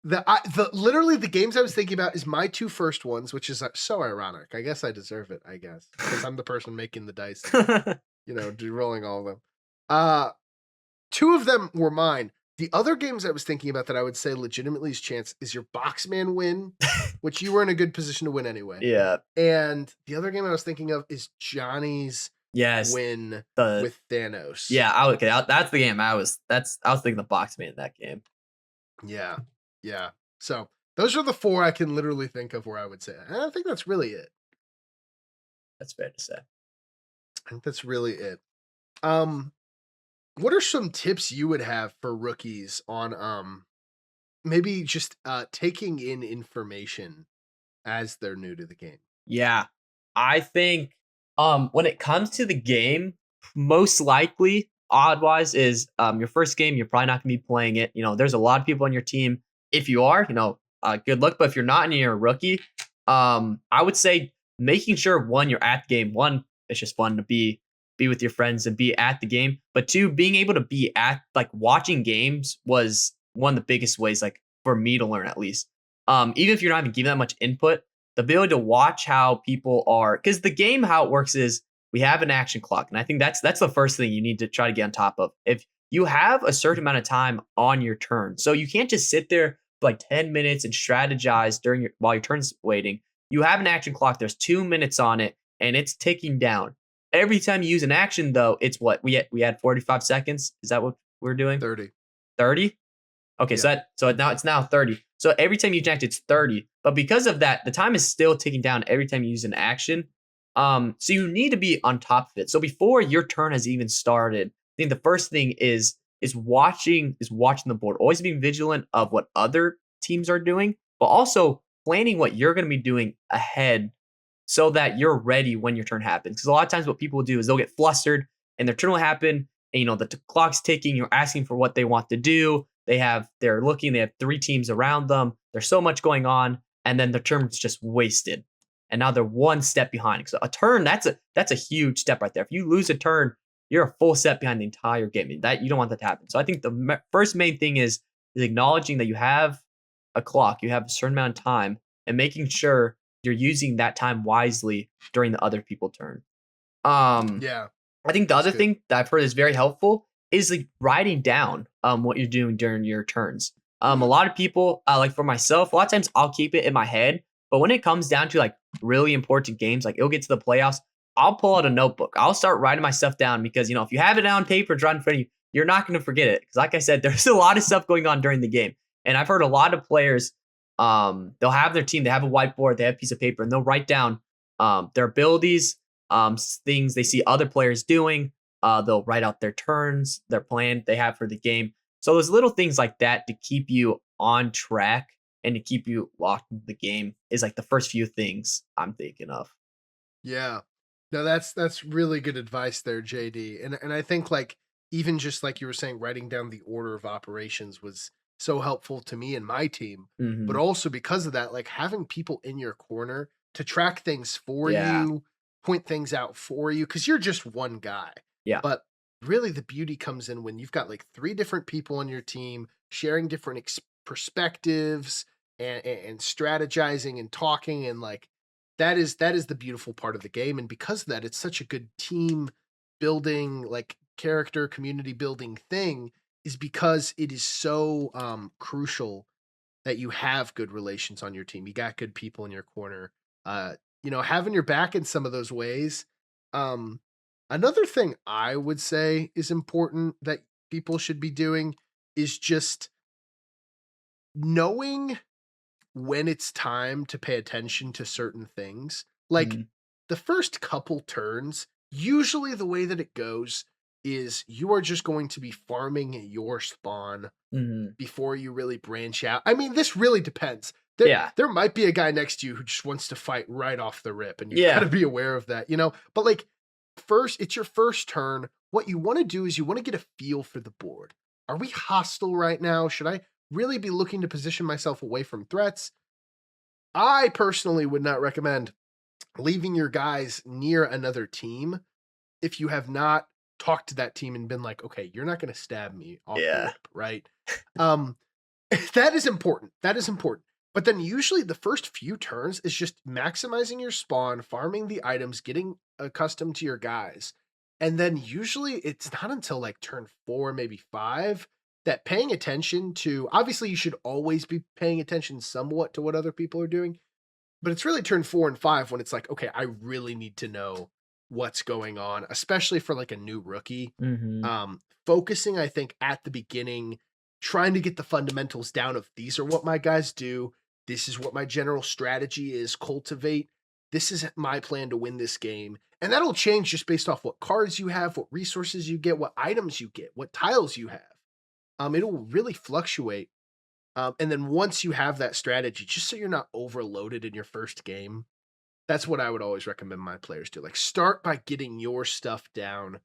Literally the games I was thinking about is my 2 first ones, which is so ironic. I guess I deserve it, I guess. Because I'm the person making the dice, rolling all of them. 2 of them were mine. The other games I was thinking about that I would say legitimately is chance is your Boxman win, which you were in a good position to win anyway. Yeah. And the other game I was thinking of is Johnny's Yes. win The with Thanos. Yeah, okay. That's the game I was thinking the Boxman in that game. Yeah. Yeah. So those are the 4 I can literally think of where I would say. And I think that's really it. That's fair to say. I think that's really it. What are some tips you would have for rookies on maybe just taking in information as they're new to the game? Yeah. I think when it comes to the game, most likely odd-wise is your first game, you're probably not gonna be playing it. There's a lot of people on your team. If you are, good luck. But if you're not and you're a rookie, I would say making sure one, you're at the game. One, it's just fun to be with your friends and be at the game. But 2, being able to be at like watching games was one of the biggest ways, like for me to learn at least. Even if you're not even giving that much input, the ability to watch how people are, because the game, how it works is we have an action clock. And I think that's the first thing you need to try to get on top of. If you have a certain amount of time on your turn, so you can't just sit there for like 10 minutes and strategize while your turn's waiting. You have an action clock, there's 2 minutes on it, and it's ticking down. Every time you use an action, though, it's what we had 45 seconds. Is that what we're doing? 30. 30? Okay, Yeah. so now it's now 30. So every time you act, it's 30. But because of that, the time is still ticking down every time you use an action. So you need to be on top of it. So before your turn has even started, I think the first thing is watching the board. Always being vigilant of what other teams are doing, but also planning what you're going to be doing ahead so that you're ready when your turn happens. Because a lot of times what people will do is they'll get flustered and their turn will happen. And the clock's ticking. You're asking for what they want to do. They're looking. They have 3 teams around them. There's so much going on, and then the turn's just wasted. And now they're 1 step behind. So a turn, that's a huge step right there. If you lose a turn, you're a full step behind the entire game. That you don't want that to happen. So I think the first main thing is acknowledging that you have a clock, you have a certain amount of time, and making sure you're using that time wisely during the other people's turn. Yeah. I think the That's other good. thing that I've heard is very helpful is like writing down what you're doing during your turns. A lot of people, like for myself, a lot of times I'll keep it in my head, but when it comes down to like really important games, like it'll get to the playoffs, I'll pull out a notebook. I'll start writing my stuff down because if you have it on paper, it's right in front of you, you're not going to forget it. Because like I said, there's a lot of stuff going on during the game, and I've heard a lot of players, they'll have their team, they have a whiteboard, they have a piece of paper, and they'll write down their abilities, things they see other players doing. They'll write out their turns, their plan they have for the game. So there's little things like that to keep you on track and to keep you locked into the game is like the first few things I'm thinking of. Yeah. No, that's really good advice there, JD. And I think like even just like you were saying, writing down the order of operations was so helpful to me and my team. But Hmm. also because of that, like having people in your corner to track things for Yeah. you, point things out for you, because you're just one guy. Yeah. But really the beauty comes in when you've got like 3 different people on your team sharing different perspectives and strategizing and talking, and like that is the beautiful part of the game. And because of that, it's such a good team building, like character community building thing, is because it is so crucial that you have good relations on your team. You got good people in your corner. Having your back in some of those ways. Um, Another thing I would say is important that people should be doing is just knowing when it's time to pay attention to certain things. Like the first couple turns, usually the way that it goes is you are just going to be farming your spawn before you really branch out. I mean, this really depends. There might be a guy next to you who just wants to fight right off the rip, and you've got to be aware of that, you know? But like, first, it's your first turn. What you want to do is you want to get a feel for the board. Are we hostile right now? Should I really be looking to position myself away from threats? I personally would not recommend leaving your guys near another team if you have not talked to that team and been like, okay, you're not going to stab me off the rip, right? That is important. That is important. But then usually the first few turns is just maximizing your spawn, farming the items, getting accustomed to your guys. And then usually it's not until like turn 4, maybe 5, that paying attention to, obviously you should always be paying attention somewhat to what other people are doing, but it's really turn 4 and 5 when it's like, okay, I really need to know what's going on, especially for like a new rookie. Focusing, I think, at the beginning, trying to get the fundamentals down of these are what my guys do. This is what my general strategy is. Cultivate. This is my plan to win this game. And that'll change just based off what cards you have, what resources you get, what items you get, what tiles you have. It'll really fluctuate. And then once you have that strategy, just so you're not overloaded in your first game, that's what I would always recommend my players do. Like, start by getting your stuff down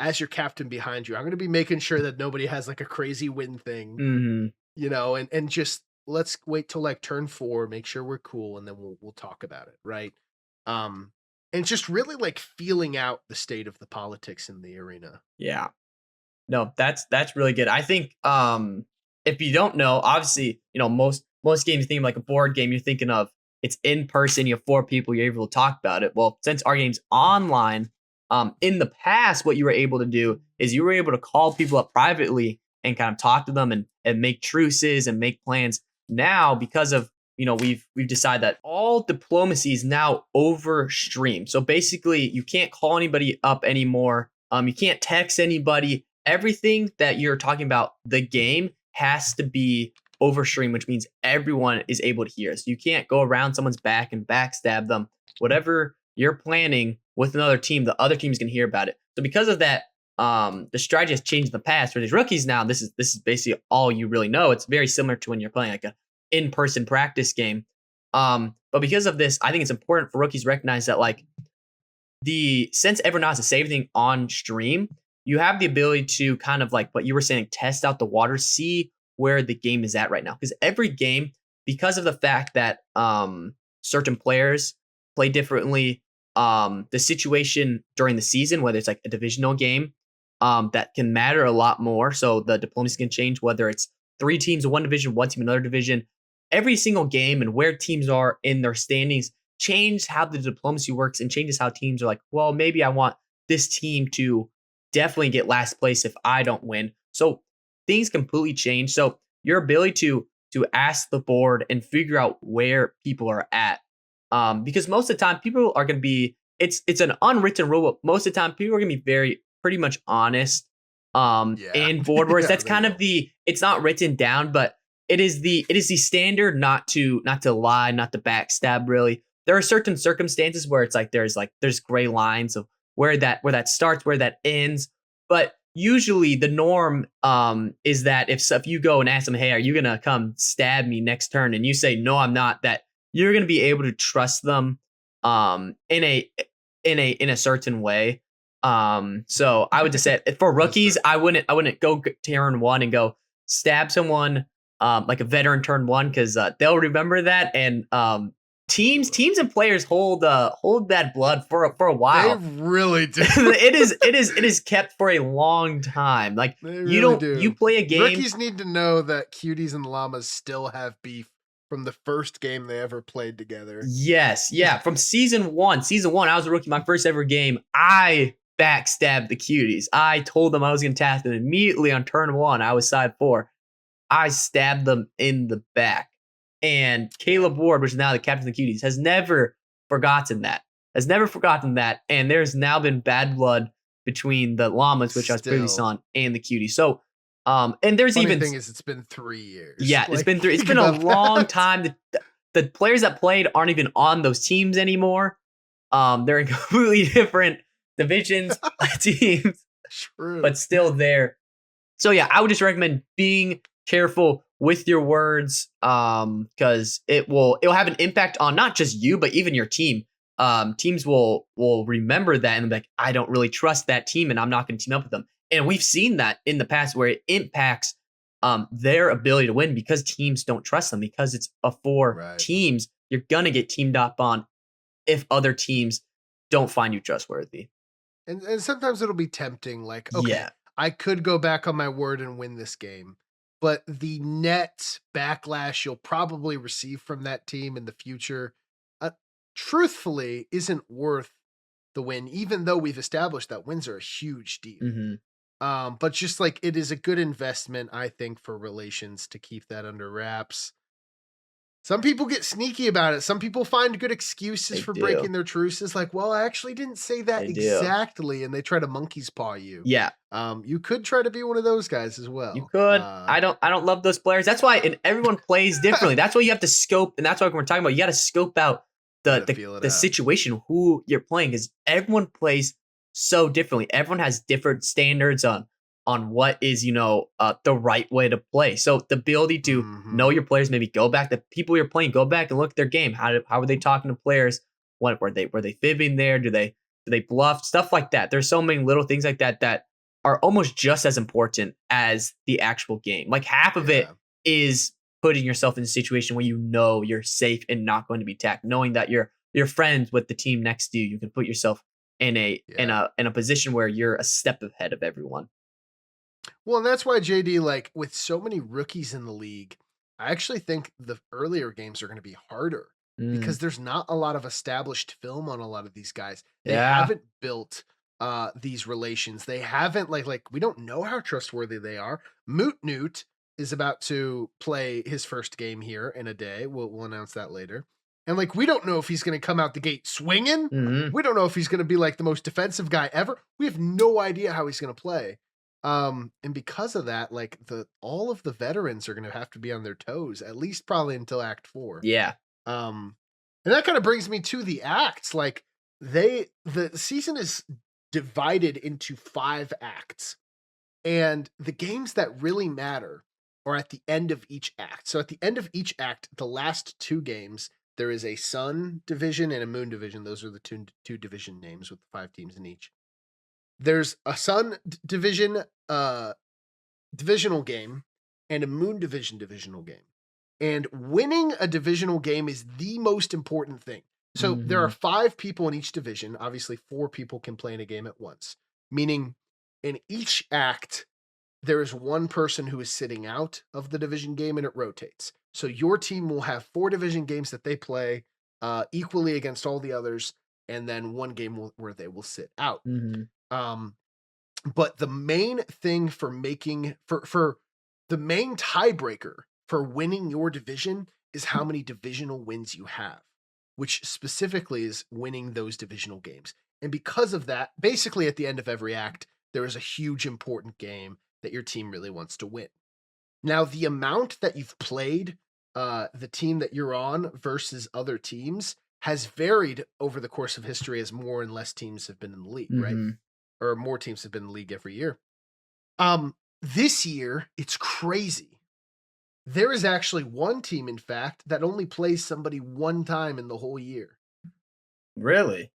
as your captain behind you. I'm going to be making sure that nobody has like a crazy win thing, you know, and just let's wait till like turn 4, make sure we're cool, and then we'll talk about it, right? And just really like feeling out the state of the politics in the arena. Yeah. No, that's really good. I think if you don't know, obviously, you know, most games you think of like a board game, you're thinking of it's in person, you have 4 people, you're able to talk about it. Well, since our game's online, in the past, what you were able to do is you were able to call people up privately and kind of talk to them and make truces and make plans. Now, because of, you know, we've decided that all diplomacy is now over stream. So basically, you can't call anybody up anymore. You can't text anybody. Everything that you're talking about, the game has to be over stream, which means everyone is able to hear. So you can't go around someone's back and backstab them. Whatever you're planning with another team, the other team's can hear about it. So because of that, the strategy has changed in the past. For these rookies now, this is basically all you really know. It's very similar to when you're playing like a in-person practice game. But because of this, I think it's important for rookies to recognize that like since everyone knows to save everything on stream, you have the ability to kind of like what you were saying, test out the water, see where the game is at right now. Because every game, because of the fact that certain players play differently, the situation during the season, whether it's like a divisional game, that can matter a lot more. So the diplomacy can change, whether it's 3 teams in one division, 1 team in another division. Every single game and where teams are in their standings change how the diplomacy works and changes how teams are like, well, maybe I want this team to definitely get last place if I don't win. So things completely change. So your ability to ask the board and figure out where people are at, because most of the time people are going to be, it's an unwritten rule, but most of the time people are going to be pretty much honest in board wars. That's kind of it's not written down, but it is the standard not to lie, not to backstab. Really, there are certain circumstances where it's like there's gray lines of where that starts, where that ends. But usually the norm is that if you go and ask them, hey, are you gonna come stab me next turn, and you say no, I'm not, that you're gonna be able to trust them in a certain way. So I would just say for rookies, I wouldn't go turn 1 and go stab someone like a veteran turn 1, because they'll remember that, and teams and players hold that blood for a while. They really do. it is kept for a long time. Like you play a game. Rookies need to know that cuties and llamas still have beef from the first game they ever played together. Yes, yeah. From season 1, I was a rookie. My first ever game, I backstabbed the cuties. I told them I was going to task them immediately on turn 1. I was side 4. I stabbed them in the back. And Caleb Ward, which is now the captain of the cuties, has never forgotten that. And there's now been bad blood between the llamas, which I was previously on, and the cuties. So And there's Funny even thing is, it's been 3 years. yeah, it's Like, been it's think been a about long that. time. The players that played aren't even on those teams anymore. They're in completely different divisions, teams, True. but still there. So yeah, I would just recommend being careful with your words, because it'll have an impact on not just you, but even your team. Teams will remember that and be like, I don't really trust that team, and I'm not going to team up with them. And we've seen that in the past where it impacts their ability to win because teams don't trust them, because it's a four Right. teams. You're gonna get teamed up on if other teams don't find you trustworthy. And sometimes it'll be tempting, like, okay, Yeah, I could go back on my word and win this game, but the net backlash you'll probably receive from that team in the future, uh, truthfully, isn't worth the win, even though we've established that wins are a huge deal. hmm But just like it is a good investment, I think, for relations to keep that under wraps. Some people get sneaky about it. Some people find good excuses they for do. breaking their truces, like, well, I actually didn't say that They do. exactly, and they try to monkey's paw you. Yeah, You could try to be one of those guys as you well. could. I don't love those players. That's why, and everyone plays differently. That's why you have to scope, and that's what we're talking about. You got to scope out Gotta the feel it the out. situation, who you're playing, because everyone plays so differently. Everyone has different standards on what is the right way to play. So the ability to know Mhm. your players, maybe go back, the people you're playing, go back and look at their game. How were they talking to players? What were they fibbing there? Do they bluff? Stuff like that. There's so many little things like that that are almost just as important as the actual game. Like half of it Yeah. is putting yourself in a situation where you know you're safe and not going to be attacked, knowing that you're friends with the team next to you. You can put yourself in a in Yeah. a in a position where you're a step ahead of everyone. Well, and that's why JD, like, with so many rookies in the league, I actually think the earlier games are going to be harder Mm, because there's not a lot of established film on a lot of these guys. They yeah. haven't built these relations. They haven't like we don't know how trustworthy they are. Moot Newt is about to play his first game here in a day. We'll announce that later. And like we don't know if he's going to come out the gate swinging. hmm We don't know if he's going to be like the most defensive guy ever. We have no idea how he's going to play. And because of that, like all of the veterans are gonna have to be on their toes, at least probably until Act 4. Yeah. Um, and that kind of brings me to the acts. Like the season is divided into 5 acts, and the games that really matter are at the end of each act. So at the end of each act, the last 2 games, there is a Sun division and a Moon division. Those are the two division names with 5 teams in each. There's a Sun division divisional game and a Moon division divisional game. And winning a divisional game is the most important thing. So there are hmm 5 people in each division. Obviously, 4 people can play in a game at once, meaning in each act, there is one person who is sitting out of the division game and it rotates. So your team will have 4 division games that they play equally against all the others, and then one game where they will sit out. hmm Um, but the main thing for making for the main tiebreaker for winning your division is how many divisional wins you have, which specifically is winning those divisional games. And because of that, basically at the end of every act, there is a huge important game that your team really wants to win. Now, the amount that you've played the team that you're on versus other teams has varied over the course of history as more and less teams have been in the league, right? hmm Or more teams have been in the league every year. This year, it's crazy. There is actually one team, in fact, that only plays somebody one time in the whole year. Really?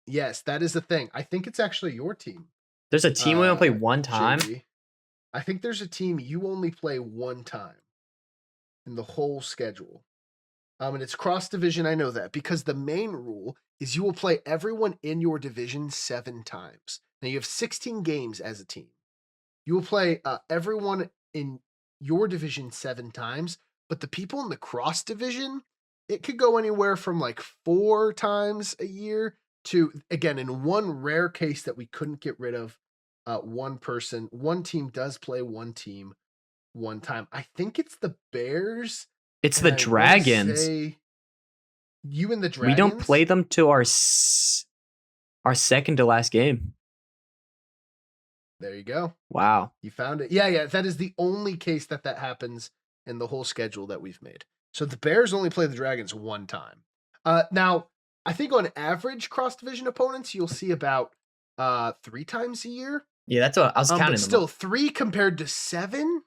Yes, that is the thing. I think it's actually your team, There's a team we only play one time. JD. I think there's a team you only play one time in the whole schedule. And it's cross division. I know that because the main rule is you will play everyone in your division 7 times. Now you have 16 games as a team. You will play everyone in your division 7 times, but the people in the cross division, it could go anywhere from like 4 times a year to, again, in one rare case that we couldn't get rid of, one team does play one team one time. I think it's the Bears, It's and the I want to Dragons. say you and the We don't play Dragons. them to our second to last game. There you go. Wow. You found it. Yeah. That is the only case that happens in the whole schedule that we've made. So the Bears only play the Dragons one time. Now, I think on average, cross-division opponents, you'll see about 3 times a year. Yeah, that's what I was counting. But still, 3 compared to 7,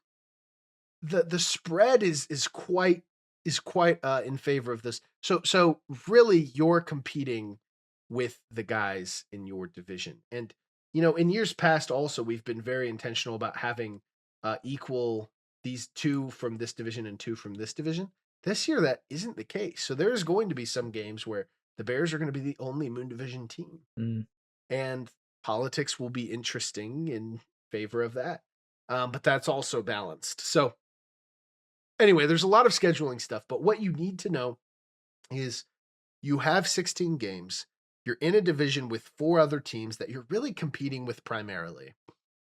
the spread is quite in favor of this. So really, you're competing with the guys in your division. And in years past, also we've been very intentional about having equal these 2 from this division and 2 from this division. This year, that isn't the case. So there's going to be some games where the Bears are going to be the only Moon Division team. And politics will be interesting in favor of that. But that's also balanced. So anyway, there's a lot of scheduling stuff. But what you need to know is you have 16 games. You're in a division with 4 other teams that you're really competing with primarily.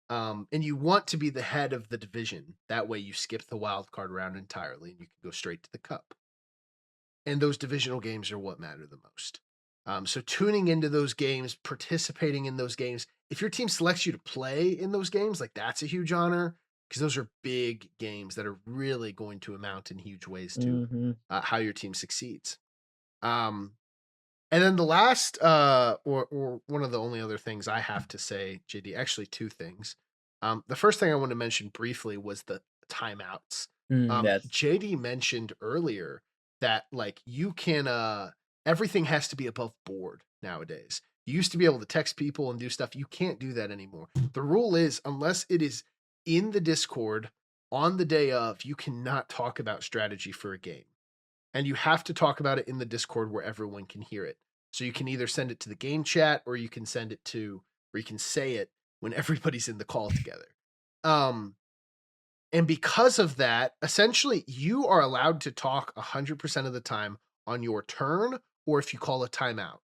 And you want to be the head of the division. That way you skip the wild card round entirely and you can go straight to the cup. And those divisional games are what matter the most. So tuning into those games, participating in those games, if your team selects you to play in those games, like that's a huge honor because those are big games that are really going to amount in huge ways to how your team succeeds. And then the last, or one of the only other things I have to say, JD, actually 2 things. The first thing I want to mention briefly was the timeouts. Yes. JD mentioned earlier that like you can, everything has to be above board nowadays. You used to be able to text people and do stuff. You can't do that anymore. The rule is unless it is in the Discord on the day of, you cannot talk about strategy for a game. And you have to talk about it in the Discord where everyone can hear it. So you can either send it to the game chat or you can send it to, or you can say it when everybody's in the call together. And because of that, essentially you are allowed to talk 100% of the time on your turn or if you call a timeout.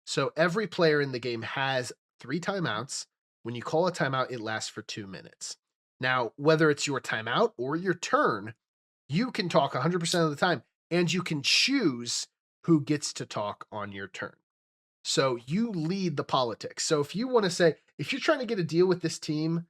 So every player in the game has 3 timeouts. When you call a timeout, it lasts for 2 minutes. Now, whether it's your timeout or your turn, you can talk 100% of the time. And you can choose who gets to talk on your turn. So you lead the politics. So if you want to say, if you're trying to get a deal with this team,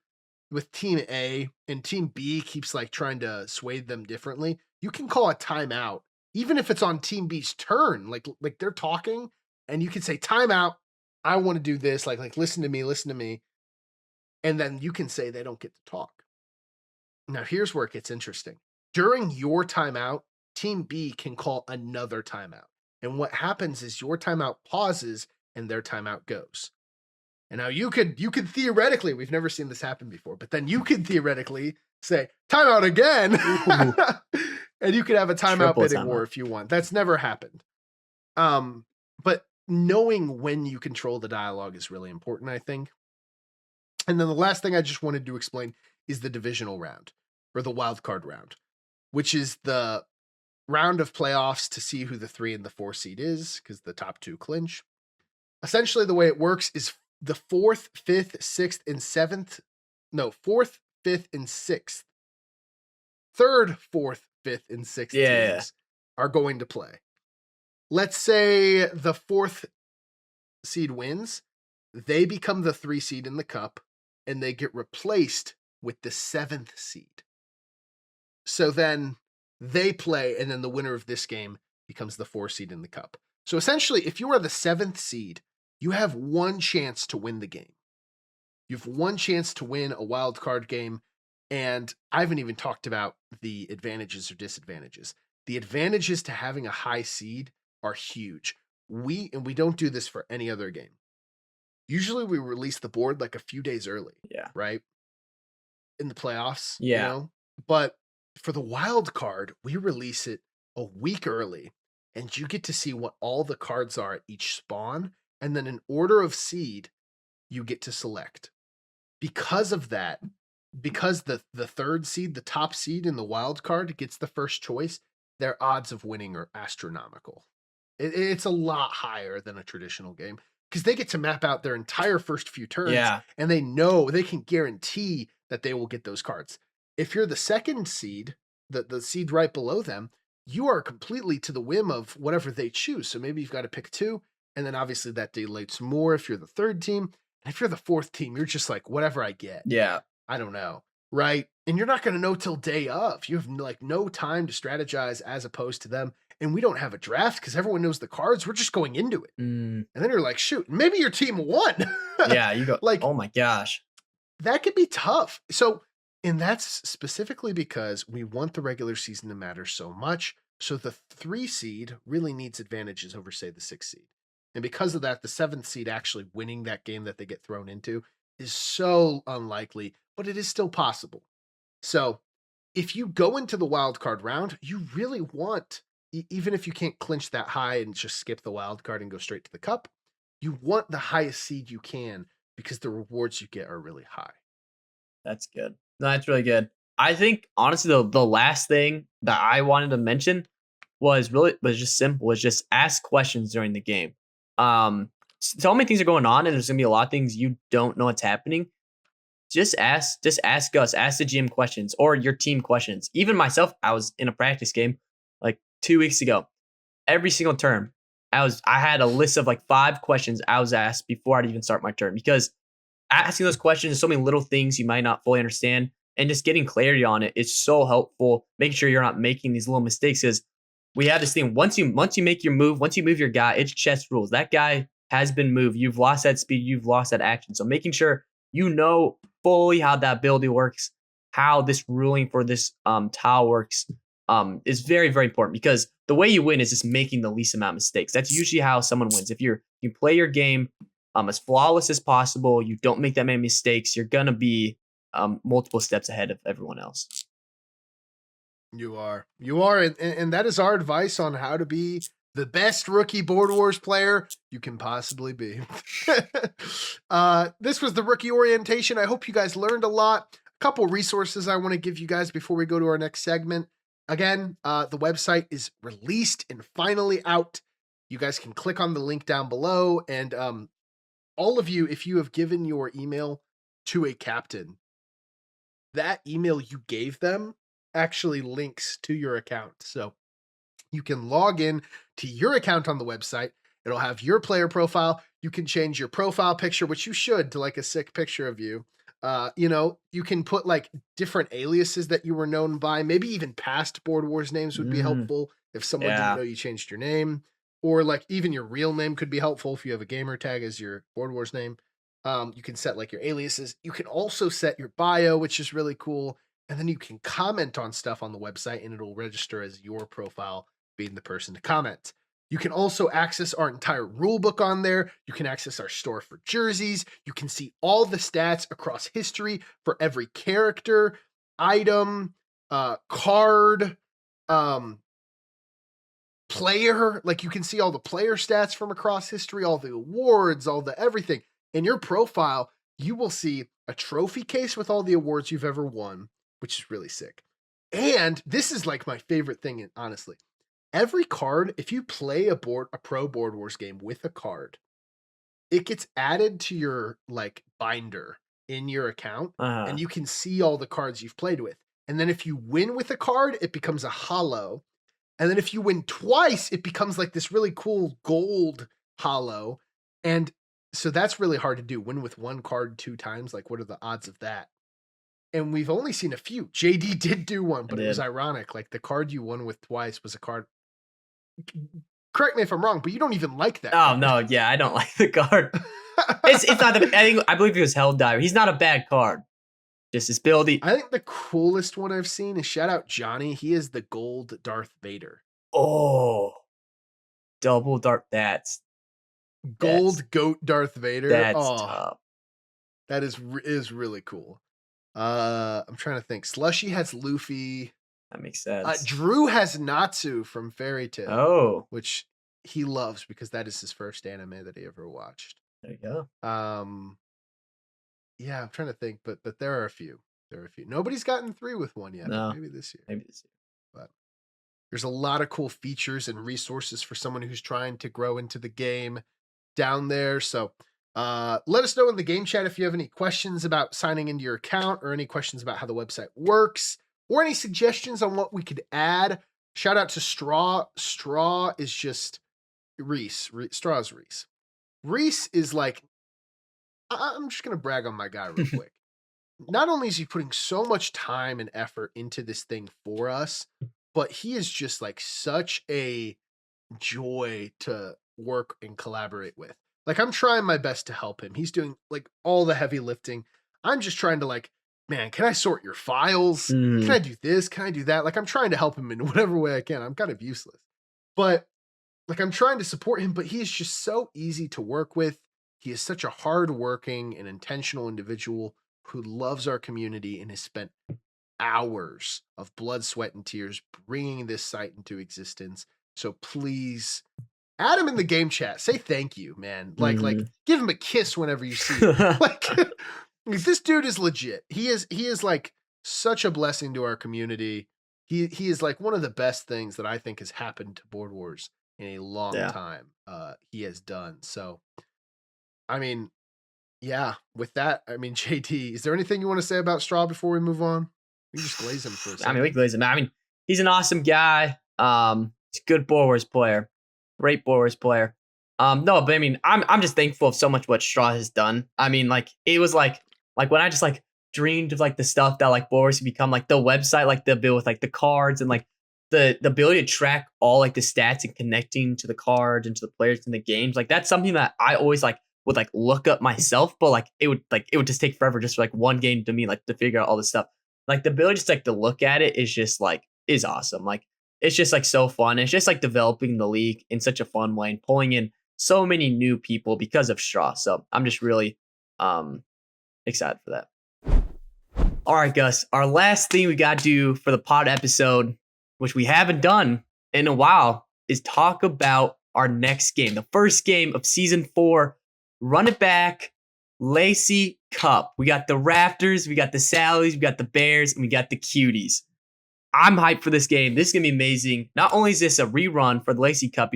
with team A, and team B keeps like trying to sway them differently, you can call a timeout, even if it's on team B's turn. Like they're talking, and you can say, timeout, I want to do this. Like listen to me. And then you can say they don't get to talk. Now here's where it gets interesting. During your timeout, Team B can call another timeout. And what happens is your timeout pauses and their timeout goes. And now you could theoretically, we've never seen this happen before, but then you could theoretically say timeout again. And you could have a timeout bidding war if you want. That's never happened. But knowing when you control the dialogue is really important, I think. And then the last thing I just wanted to explain is the divisional round or the wild card round, which is the round of playoffs to see who the 3 and the 4 seed is because the top 2 clinch. Essentially, the way it works is the 4th, 5th, 6th, and 7th. No, 4th, 5th, and 6th. 3rd, 4th, 5th, and 6th teams are going to play. Let's say the 4th seed wins. They become the 3 seed in the cup, and they get replaced with the 7th seed. So then they play, and then the winner of this game becomes the 4 seed in the cup. So essentially, if you are the 7th seed, you have 1 chance to win the game. You have 1 chance to win a wild card game, and I haven't even talked about the advantages or disadvantages. The advantages to having a high seed are huge. We don't do this for any other game. Usually we release the board like a few days early. Yeah. Right? In the playoffs. Yeah. But for the wild card, we release it a week early, and you get to see what all the cards are at each spawn, and then in order of seed, you get to select. Because of that, because the 3rd seed, the top seed in the wild card gets the first choice, their odds of winning are astronomical. It's a lot higher than a traditional game because they get to map out their entire first few turns, and they know they can guarantee that they will get those cards. If you're the 2nd seed, the seed right below them, you are completely to the whim of whatever they choose. So maybe you've got to pick 2, and then obviously that dilutes more if you're the 3rd team. And if you're the fourth team, you're just like, whatever I get. Yeah. I don't know. Right. And you're not going to know till day of. You have like no time to strategize as opposed to them. And we don't have a draft because everyone knows the cards. We're just going into it. Mm, And then you're like, shoot, maybe your team won. yeah. You go, Like, oh my gosh. that could be tough. So, and that's specifically because we want the regular season to matter so much. So the 3 seed really needs advantages over, say, the 6 seed. And because of that, the 7th seed actually winning that game that they get thrown into is so unlikely, but it is still possible. So if you go into the wild card round, you really want, even if you can't clinch that high and just skip the wild card and go straight to the cup, you want the highest seed you can because the rewards you get are really high. That's good. No, that's really good. I think honestly the last thing that I wanted to mention was just simple, was just ask questions during the game. So many things are going on and there's gonna be a lot of things you don't know what's happening. Just ask Gus, ask the GM questions or your team questions. Even myself, I was in a practice game like 2 weeks ago. Every single term, I had a list of like 5 questions I was asked before I'd even start my turn because asking those questions, so many little things you might not fully understand, and just getting clarity on it is so helpful. Making sure you're not making these little mistakes because we have this thing. Once you make your move, once you move your guy, it's chess rules. That guy has been moved. You've lost that speed. You've lost that action. So making sure you know fully how that ability works, how this ruling for this tile works, is very, very important because the way you win is just making the least amount of mistakes. That's usually how someone wins. If you play your game as flawless as possible, you don't make that many mistakes, you're gonna be multiple steps ahead of everyone else. You are. And that is our advice on how to be the best rookie Board Wars player you can possibly be. This was the rookie orientation. I hope you guys learned a lot. A couple resources I want to give you guys before we go to our next segment. Again, the website is released and finally out. You guys can click on the link down below. And all of you, if you have given your email to a captain, that email you gave them actually links to your account. So you can log in to your account on the website. It'll have your player profile. You can change your profile picture, which you should, to like a sick picture of you. You can put like different aliases that you were known by. Maybe even past Board Wars names would be helpful if someone didn't know you changed your name. Or like even your real name could be helpful if you have a gamer tag as your Board Wars name. You can set like your aliases. You can also set your bio, which is really cool. And then you can comment on stuff on the website and it'll register as your profile being the person to comment. You can also access our entire rule book on there. You can access our store for jerseys. You can see all the stats across history for every character, item, card, player. Like you can see all the player stats from across history, all the awards, all the everything. In your profile, you will see a trophy case with all the awards you've ever won, which is really sick. And this is like my favorite thing, honestly. Every card, if you play a pro Board Wars game with a card, it gets added to your like binder in your account, and you can see all the cards you've played with. And then if you win with a card, it becomes a holo. And then if you win twice, it becomes like this really cool gold holo. And so that's really hard to do. Win with one card 2 times. Like, what are the odds of that? And we've only seen a few. JD did do one, but it was ironic. Like the card you won with twice was a card. Correct me if I'm wrong, but you don't even like that. Oh no, yeah, I don't like the card. It's not. I believe he was Helldiver. He's not a bad card. Just his ability. I think the coolest one I've seen is shout out Johnny. He is the gold Darth Vader. Oh, double Darth. That's gold goat Darth Vader. That's tough. That is really cool. I'm trying to think. Slushy has Luffy. That makes sense. Drew has Natsu from Fairy Tail. Oh, which he loves because that is his first anime that he ever watched. There you go. Yeah, I'm trying to think, but there are a few. Nobody's gotten 3 with one yet. No. Maybe this year. But there's a lot of cool features and resources for someone who's trying to grow into the game down there. So let us know in the game chat if you have any questions about signing into your account or any questions about how the website works or any suggestions on what we could add. Shout out to Straw. Straw is just Reese. Straw's Reese. Reese is like, I'm just gonna brag on my guy real quick. Not only is he putting so much time and effort into this thing for us, but he is just like such a joy to work and collaborate with. Like I'm trying my best to help him. He's doing like all the heavy lifting. I'm just trying to like, man, can I sort your files? Can I Mhm. do this? Can I do that? Like I'm trying to help him in whatever way I can. I'm kind of useless. But like I'm trying to support him, but he is just so easy to work with. He is such a hardworking and intentional individual who loves our community and has spent hours of blood, sweat, and tears bringing this site into existence. So please add him in the game chat. Say thank you, man. Like Mhm. give him a kiss whenever you see him. Like this dude is legit. He is like such a blessing to our community. He is like one of the best things that I think has happened to Board Wars in a long Yeah. time. He has done. So I mean, yeah, with that, I mean, JD, is there anything you want to say about Straw before we move on? We can just glaze him for a I mean, we second. can lose him. I mean, he's an awesome guy. He's a good Borwars player, great Borwars player. No, but I mean, I'm just thankful of so much what Straw has done. I mean, like it was like when I just like dreamed of like the stuff that like Borwars could become, like the website, like the bill with like the cards and like the ability to track all like the stats and connecting to the cards and to the players in the games. Like that's something that I always like would like look up myself, but like it would just take forever just for like one game to me like to figure out all this stuff. Like the ability just like to look at it is just like is awesome. Like it's just like so fun. It's just like developing the league in such a fun way and pulling in so many new people because of Straw. So I'm just really um excited for that. All right, Gus. Our last thing we got to do for the pod episode, which we haven't done in a while, is talk about our next game, the first game of season 4. Run it back, Lacey Cup. We got the Raptors, we got the Sallies, we got the Bears, and we got the Cuties. I'm hyped for this game. This is gonna be amazing. Not only is this a rerun for the Lacey Cup,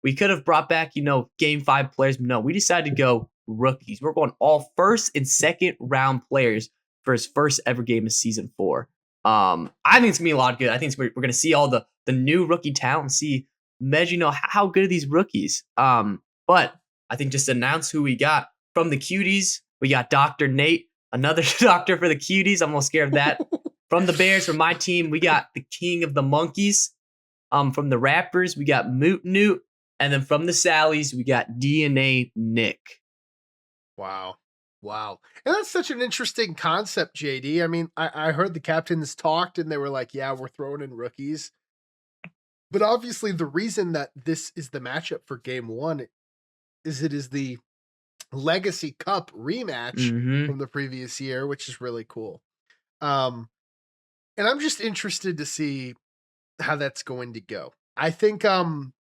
we could have brought back, game 5 players, but no, we decided to go rookies. We're going all first and second round players for his first ever game of season 4. I think it's gonna be a lot of good. I think we're gonna see all the new rookie talent and see measure, how good are these rookies. But I think just to announce who we got from the Cuties. We got Dr. Nate, another doctor for the Cuties. I'm a little scared of that. From the Bears, from my team, we got the King of the Monkeys. From the Rappers, we got Moot Newt. And then from the Sallies, we got DNA Nick. Wow. Wow. And that's such an interesting concept, JD. I mean, I heard the captains talked and they were like, yeah, we're throwing in rookies. But obviously, the reason that this is the matchup for game 1 is it is the Legacy Cup rematch Mm-hmm. from the previous year, which is really cool. Um, and I'm just interested to see how that's going to go. I think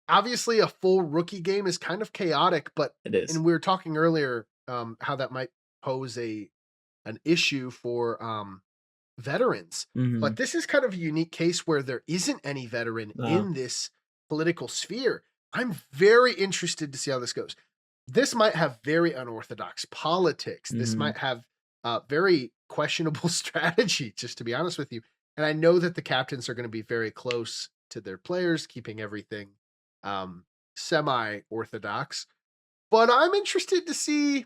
obviously a full rookie game is kind of chaotic, but It is. and we were talking earlier how that might pose an issue for veterans. Mm-hmm. But this is kind of a unique case where there isn't any veteran No. in this political sphere. I'm very interested to see how this goes. This might have very unorthodox politics. This Mm-hmm. might have very questionable strategy, just to be honest with you. And I know that the captains are going to be very close to their players, keeping everything um, semi-orthodox. But I'm interested to see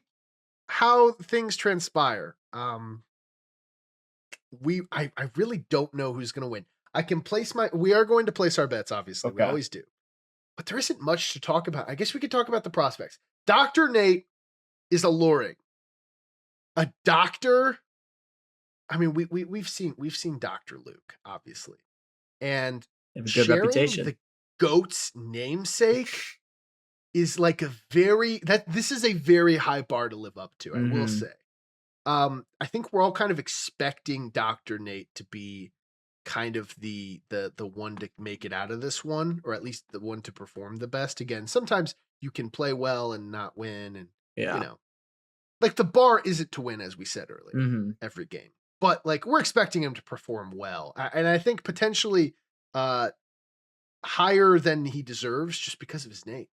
how things transpire. I really don't know who's going to win. I can place we are going to place our bets, obviously. We Okay. always do. But there isn't much to talk about. I guess we could talk about the prospects. Dr. Nate is alluring. A doctor, I mean, we've seen Dr. Luke, obviously. And They have a good sharing reputation. the goat's namesake is like this is a very high bar to live up to, I will Mm-hmm. say. I think we're all kind of expecting Dr. Nate to be kind of the one to make it out of this one, or at least the one to perform the best. Again, sometimes you can play well and not win, and you Yeah. know, like the bar isn't to win, as we said earlier, Mm-hmm. every game. But like we're expecting him to perform well, and I think potentially uh higher than he deserves just because of his name.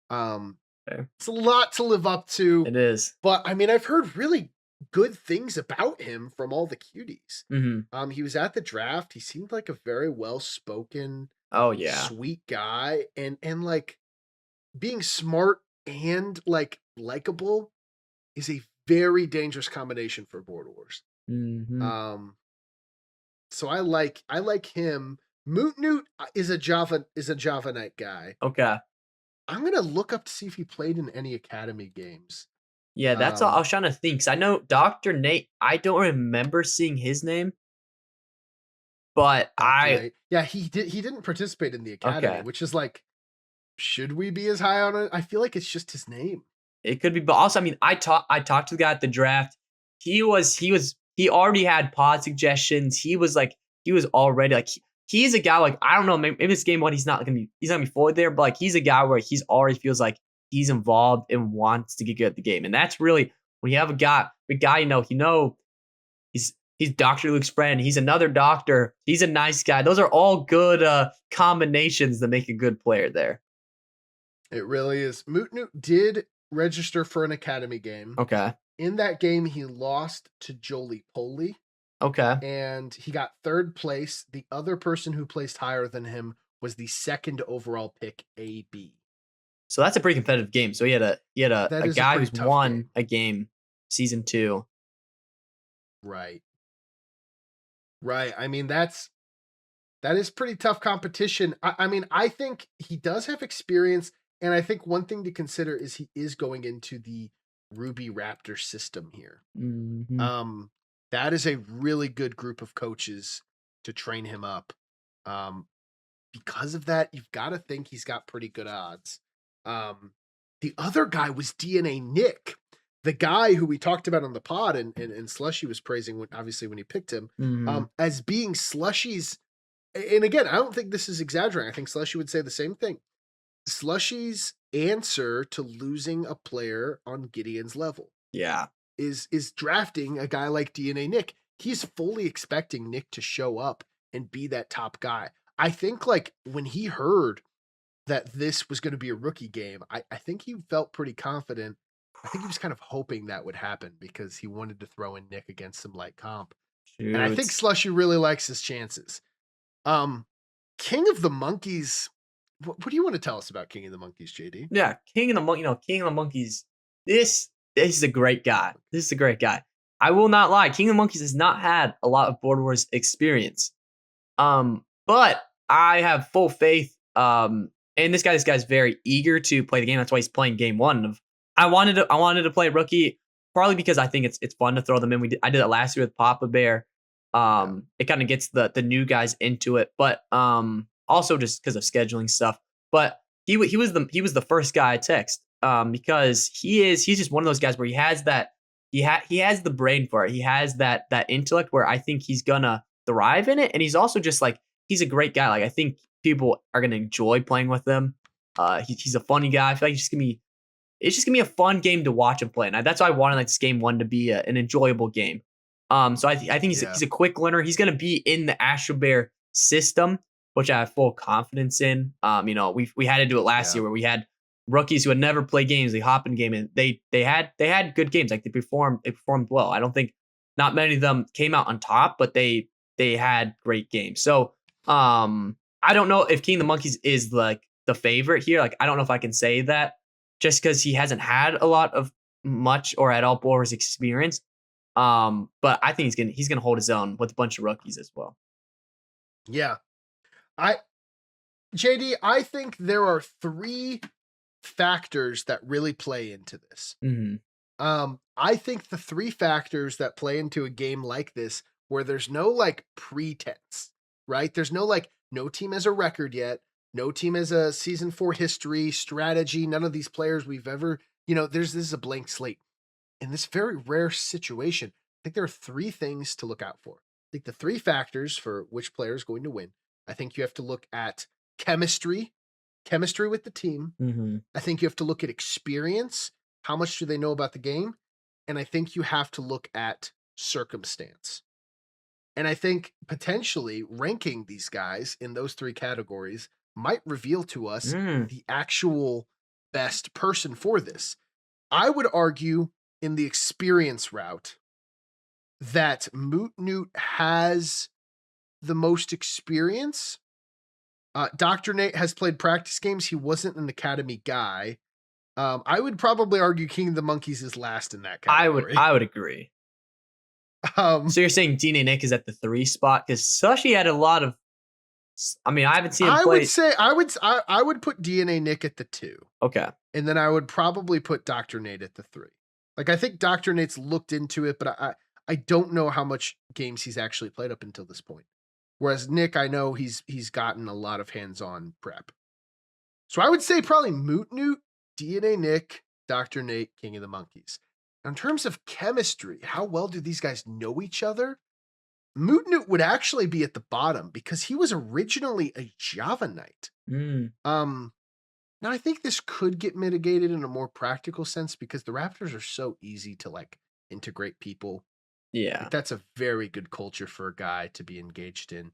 Um, Okay. it's a lot to live up to, It is. but I mean, I've heard really good things about him from all the cuties. Mm-hmm. He was at the draft. He seemed like a very well-spoken, Oh yeah. sweet guy, and like being smart and like likable is a very dangerous combination for Board Wars. Mhm. So I like him. Moot Newt is a Java Knight guy. Okay. I'm gonna look up to see if he played in any Academy games. Yeah, that's all I Um, was trying to think. 'Cause I know Dr. Nate, I don't remember seeing his name, but Dr. Knight. Yeah, he didn't participate in the Academy, okay. which is like, should we be as high on it? I feel like it's just his name. It could be, but also, I mean, I talked to the guy at the draft. He already had pod suggestions. He was already like he's a guy like I don't know, maybe this game one he's not gonna be forward there, but like he's a guy where he's already feels like he's involved and wants to get good at the game. And that's really when you have a guy he's Dr. Luke's friend. He's another doctor. He's a nice guy. Those are all good combinations that make a good player there. It really is. Moot Newt did register for an Academy game. Okay. In that game, he lost to Jolie Poley, Okay. and he got third place. The other person who placed higher than him was the second overall pick, AB. So that's a pretty competitive game. So he had That a is a guy pretty who's tough won game. a game season 2. Right. Right. I mean, that is pretty tough competition. I mean, I think he does have experience, and I think one thing to consider is he is going into the Ruby Raptor system here. Mhm. That is a really good group of coaches to train him up. Um, because of that, you've got to think he's got pretty good odds. The other guy was DNA Nick, the guy who we talked about on the pod, and Slushy was praising obviously when he picked him, Mhm. as being Slushy's. And again, I don't think this is exaggerating. I think Slushy would say the same thing. Slushy's answer to losing a player on Gideon's level Yeah. is drafting a guy like DNA Nick. He's fully expecting Nick to show up and be that top guy. I think like when he heard that this was going to be a rookie game, I think he felt pretty confident. I think he was kind of hoping that would happen because he wanted to throw in Nick against some light comp. And I think Shoots. Slushy really likes his chances. Um, King of the Monkeys. What do you want to tell us about King of the Monkeys, JD? Yeah, King of the Monkeys. This is a great guy. This is a great guy. I will not lie. King of the Monkeys has not had a lot of Board Wars experience. But I have full faith. And this guy's very eager to play the game. That's why he's playing game 1 of I wanted to play rookie partly because I think it's fun to throw them in. I did it last year with Papa Bear. Yeah. It kind of gets the new guys into it, but also just because of scheduling stuff. But he was the first guy I text because he's just one of those guys where he has the brain for it. He has that intellect where I think he's gonna thrive in it, and he's also just like he's a great guy. Like I think people are gonna enjoy playing with him. He's a funny guy. I feel like it's just gonna be a fun game to watch him play, and that's why I wanted like this game 1 to be an enjoyable game. So I think Yeah. he's a quick learner. He's gonna be in the Astro Bear system, which I have full confidence in. We had to do it last Yeah. year where we had rookies who had never played games. They hop in game and they had good games. Like they performed well. I don't think not many of them came out on top, but they had great games. So I don't know if King of the Monkeys is like the favorite here. Like I don't know if I can say that just because he hasn't had a lot of much or at all Boar's experience. But I think he's gonna hold his own with a bunch of rookies as well. Yeah. I JD, I think there are 3 factors that really play into this. Mm-hmm. I think the 3 factors that play into a game like this, where there's no like pretense, right? There's no team has a record yet, no team has a season 4 history, strategy, none of these players we've ever, this is a blank slate. In this very rare situation, I think there are 3 things to look out for. I think the 3 factors for which player is going to win. I think you have to look at chemistry with the team. Mm-hmm. I think you have to look at experience. How much do they know about the game? And I think you have to look at circumstance. And I think potentially ranking these guys in those 3 categories might reveal to us the actual best person for this. I would argue in the experience route that Moot Newt has the most experience. Dr. Nate has played practice games. He wasn't an academy guy. I would probably argue King of the Monkeys is last in that I category. would agree. So you're saying DNA Nick is at the 3 spot because Sushi had a lot of. I mean, I haven't seen him I play. would say I would put DNA Nick at the 2. Okay. And then I would probably put Dr. Nate at the 3. Like I think Dr. Nate's looked into it, but I don't know how much games he's actually played up until this point. Whereas Nick, I know he's gotten a lot of hands-on prep. So I would say probably Moot Newt, DNA Nick, Dr. Nate, King of the Monkeys. Now, in terms of chemistry, how well do these guys know each other? Moot Newt would actually be at the bottom because he was originally a Java Knight. Now I think this could get mitigated in a more practical sense because the Raptors are so easy to like integrate people. Yeah. Like, that's a very good culture for a guy to be engaged in.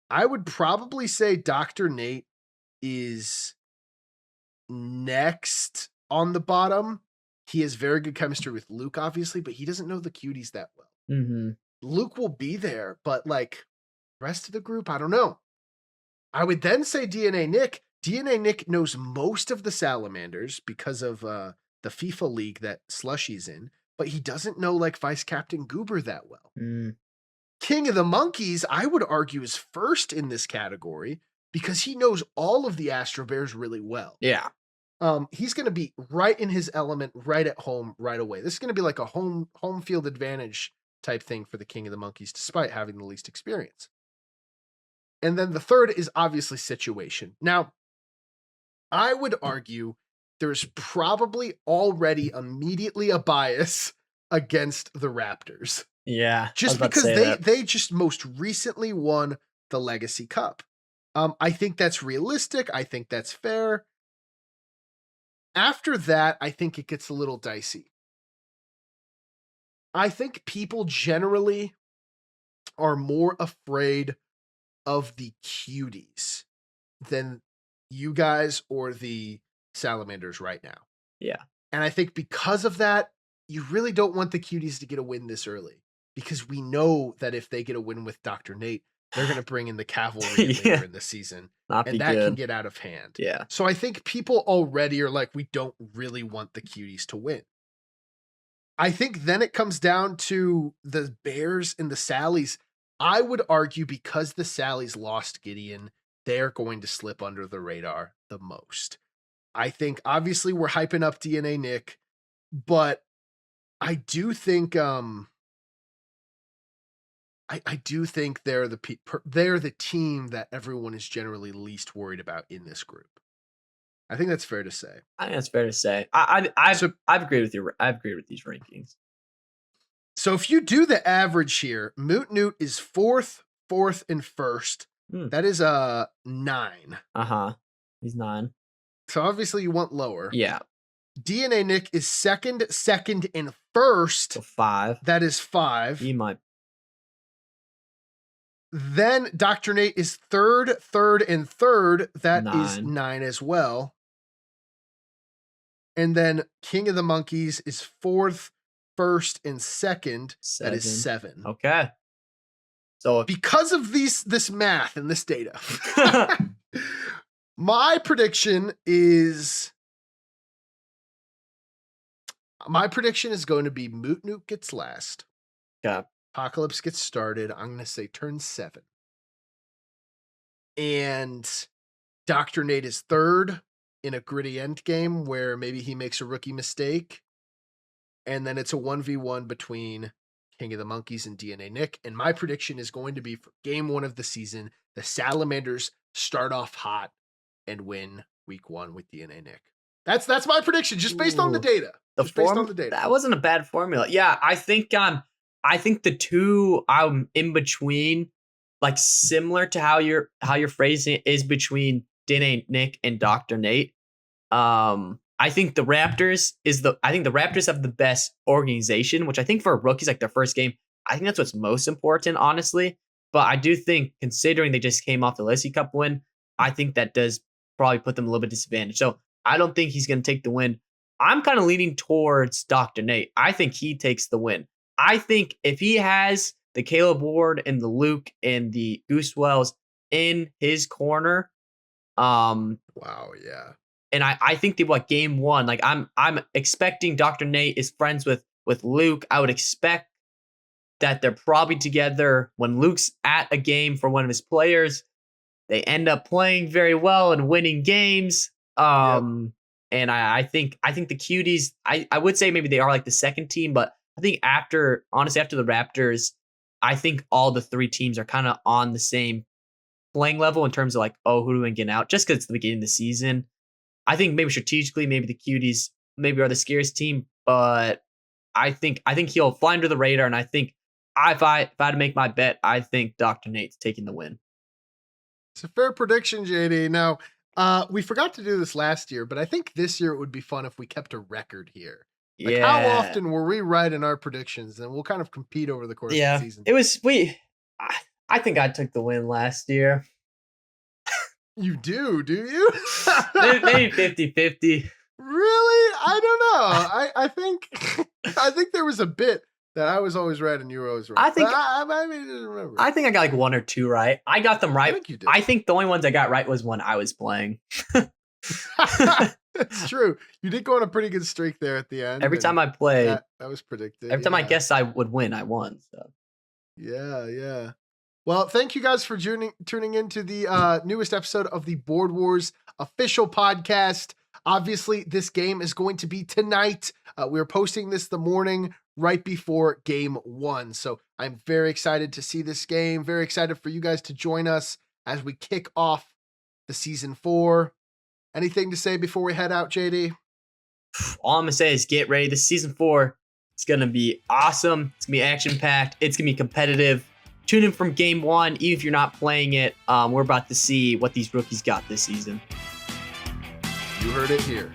I would probably say Dr. Nate is next on the bottom. He has very good chemistry with Luke, obviously, but he doesn't know the cuties that well. Mm-hmm. Luke will be there, but like rest of the group, I don't know. I would then say DNA Nick. DNA Nick knows most of the salamanders because of the FIFA league that Slushy's in, but he doesn't know like Vice Captain Goober that well. King of the Monkeys, I would argue, is first in this category because he knows all of the Astro Bears really well. Yeah. He's going to be right in his element, right at home, right away. This is going to be like a home field advantage type thing for the King of the Monkeys, despite having the least experience. And then the third is obviously situation. Now, I would argue there's probably already immediately a bias against the Raptors. Yeah. Just because they just most recently won the Legacy Cup. I think that's realistic. I think that's fair. After that, I think it gets a little dicey. I think people generally are more afraid of the cuties than you guys or the salamanders right now. Yeah. And I think because of that, you really don't want the cuties to get a win this early because we know that if they get a win with Dr. Nate, they're going to bring in the cavalry later in the season. And that can get out of hand. Yeah. So I think people already are like, we don't really want the cuties to win. I think then it comes down to the Bears and the Sallies. I would argue because the Sallies lost Gideon, they're going to slip under the radar the most. I think obviously we're hyping up DNA Nick, but I do think I do think they're the team that everyone is generally least worried about in this group. I think that's fair to say. I think that's fair to say. I've agreed with you. I've agreed with these rankings. So if you do the average here, Moot Newt is fourth, and first. That is 9. He's 9. So obviously you want lower. Yeah. DNA Nick is second, and first. So 5. That is 5. He might. Then Dr. Nate is third, and third. That 9. is 9 as well. And then King of the Monkeys is fourth, first, and second. 7. That is 7. Okay. So because of this math and this data, my prediction is going to be Moot Newt gets last. Okay. Apocalypse gets started. I'm going to say turn 7. And Dr. Nate is third in a gritty end game where maybe he makes a rookie mistake. And then it's a 1v1 between King of the Monkeys and DNA Nick. And my prediction is going to be for game 1 of the season, the Salamanders start off hot and win week 1 with DNA Nick. That's my prediction, just based on the data. Based on the data. That wasn't a bad formula. Yeah, I think the two I'm in between, like similar to how you're phrasing it, is between DNA Nick and Dr. Nate. I think the Raptors have the best organization, which I think for rookies, like their first game, I think that's what's most important, honestly. But I do think, considering they just came off the Legacy Cup win, I think that does probably put them a little bit disadvantaged. So I don't think he's going to take the win. I'm kind of leaning towards Dr. Nate. I think he takes the win. I think if he has the Caleb Ward and the Luke and the Goose Wells in his corner, wow, yeah. And I think that what game one, like I'm expecting Dr. Nate is friends with Luke. I would expect that they're probably together when Luke's at a game for one of his players. They end up playing very well and winning games. And I think the Cuties, I would say maybe they are like the second team, but I think honestly after the Raptors, I think all the three teams are kind of on the same playing level in terms of like, oh, who do we get out? Just because it's the beginning of the season. I think maybe strategically, maybe the Cuties maybe are the scariest team, but I think he'll fly under the radar. And I think if I had to make my bet, I think Dr. Nate's taking the win. It's a fair prediction, JD. Now, we forgot to do this last year, but I think this year it would be fun if we kept a record here. Like, how often were we right in our predictions? And we'll kind of compete over the course of the season. It was I think I took the win last year. You do you? Maybe 50-50. Really? I don't know. I think there was a bit that I was always right and you were always right. I didn't remember. I think I got like one or two right. I got them right. I think you did. I think the only ones I got right was when I was playing. It's true. You did go on a pretty good streak there at the end. Every time I played, that was predicted. Every time I guessed I would win, I won. So yeah. Well, thank you guys for tuning into the newest episode of the Board Wars official podcast. Obviously, this game is going to be tonight. We're posting this the morning right before game one. So I'm very excited to see this game. Very excited for you guys to join us as we kick off the season 4. Anything to say before we head out, JD? All I'm going to say is get ready. This season 4 is going to be awesome. It's going to be action-packed. It's going to be competitive. Tune in from game 1. Even if you're not playing it, we're about to see what these rookies got this season. You heard it here.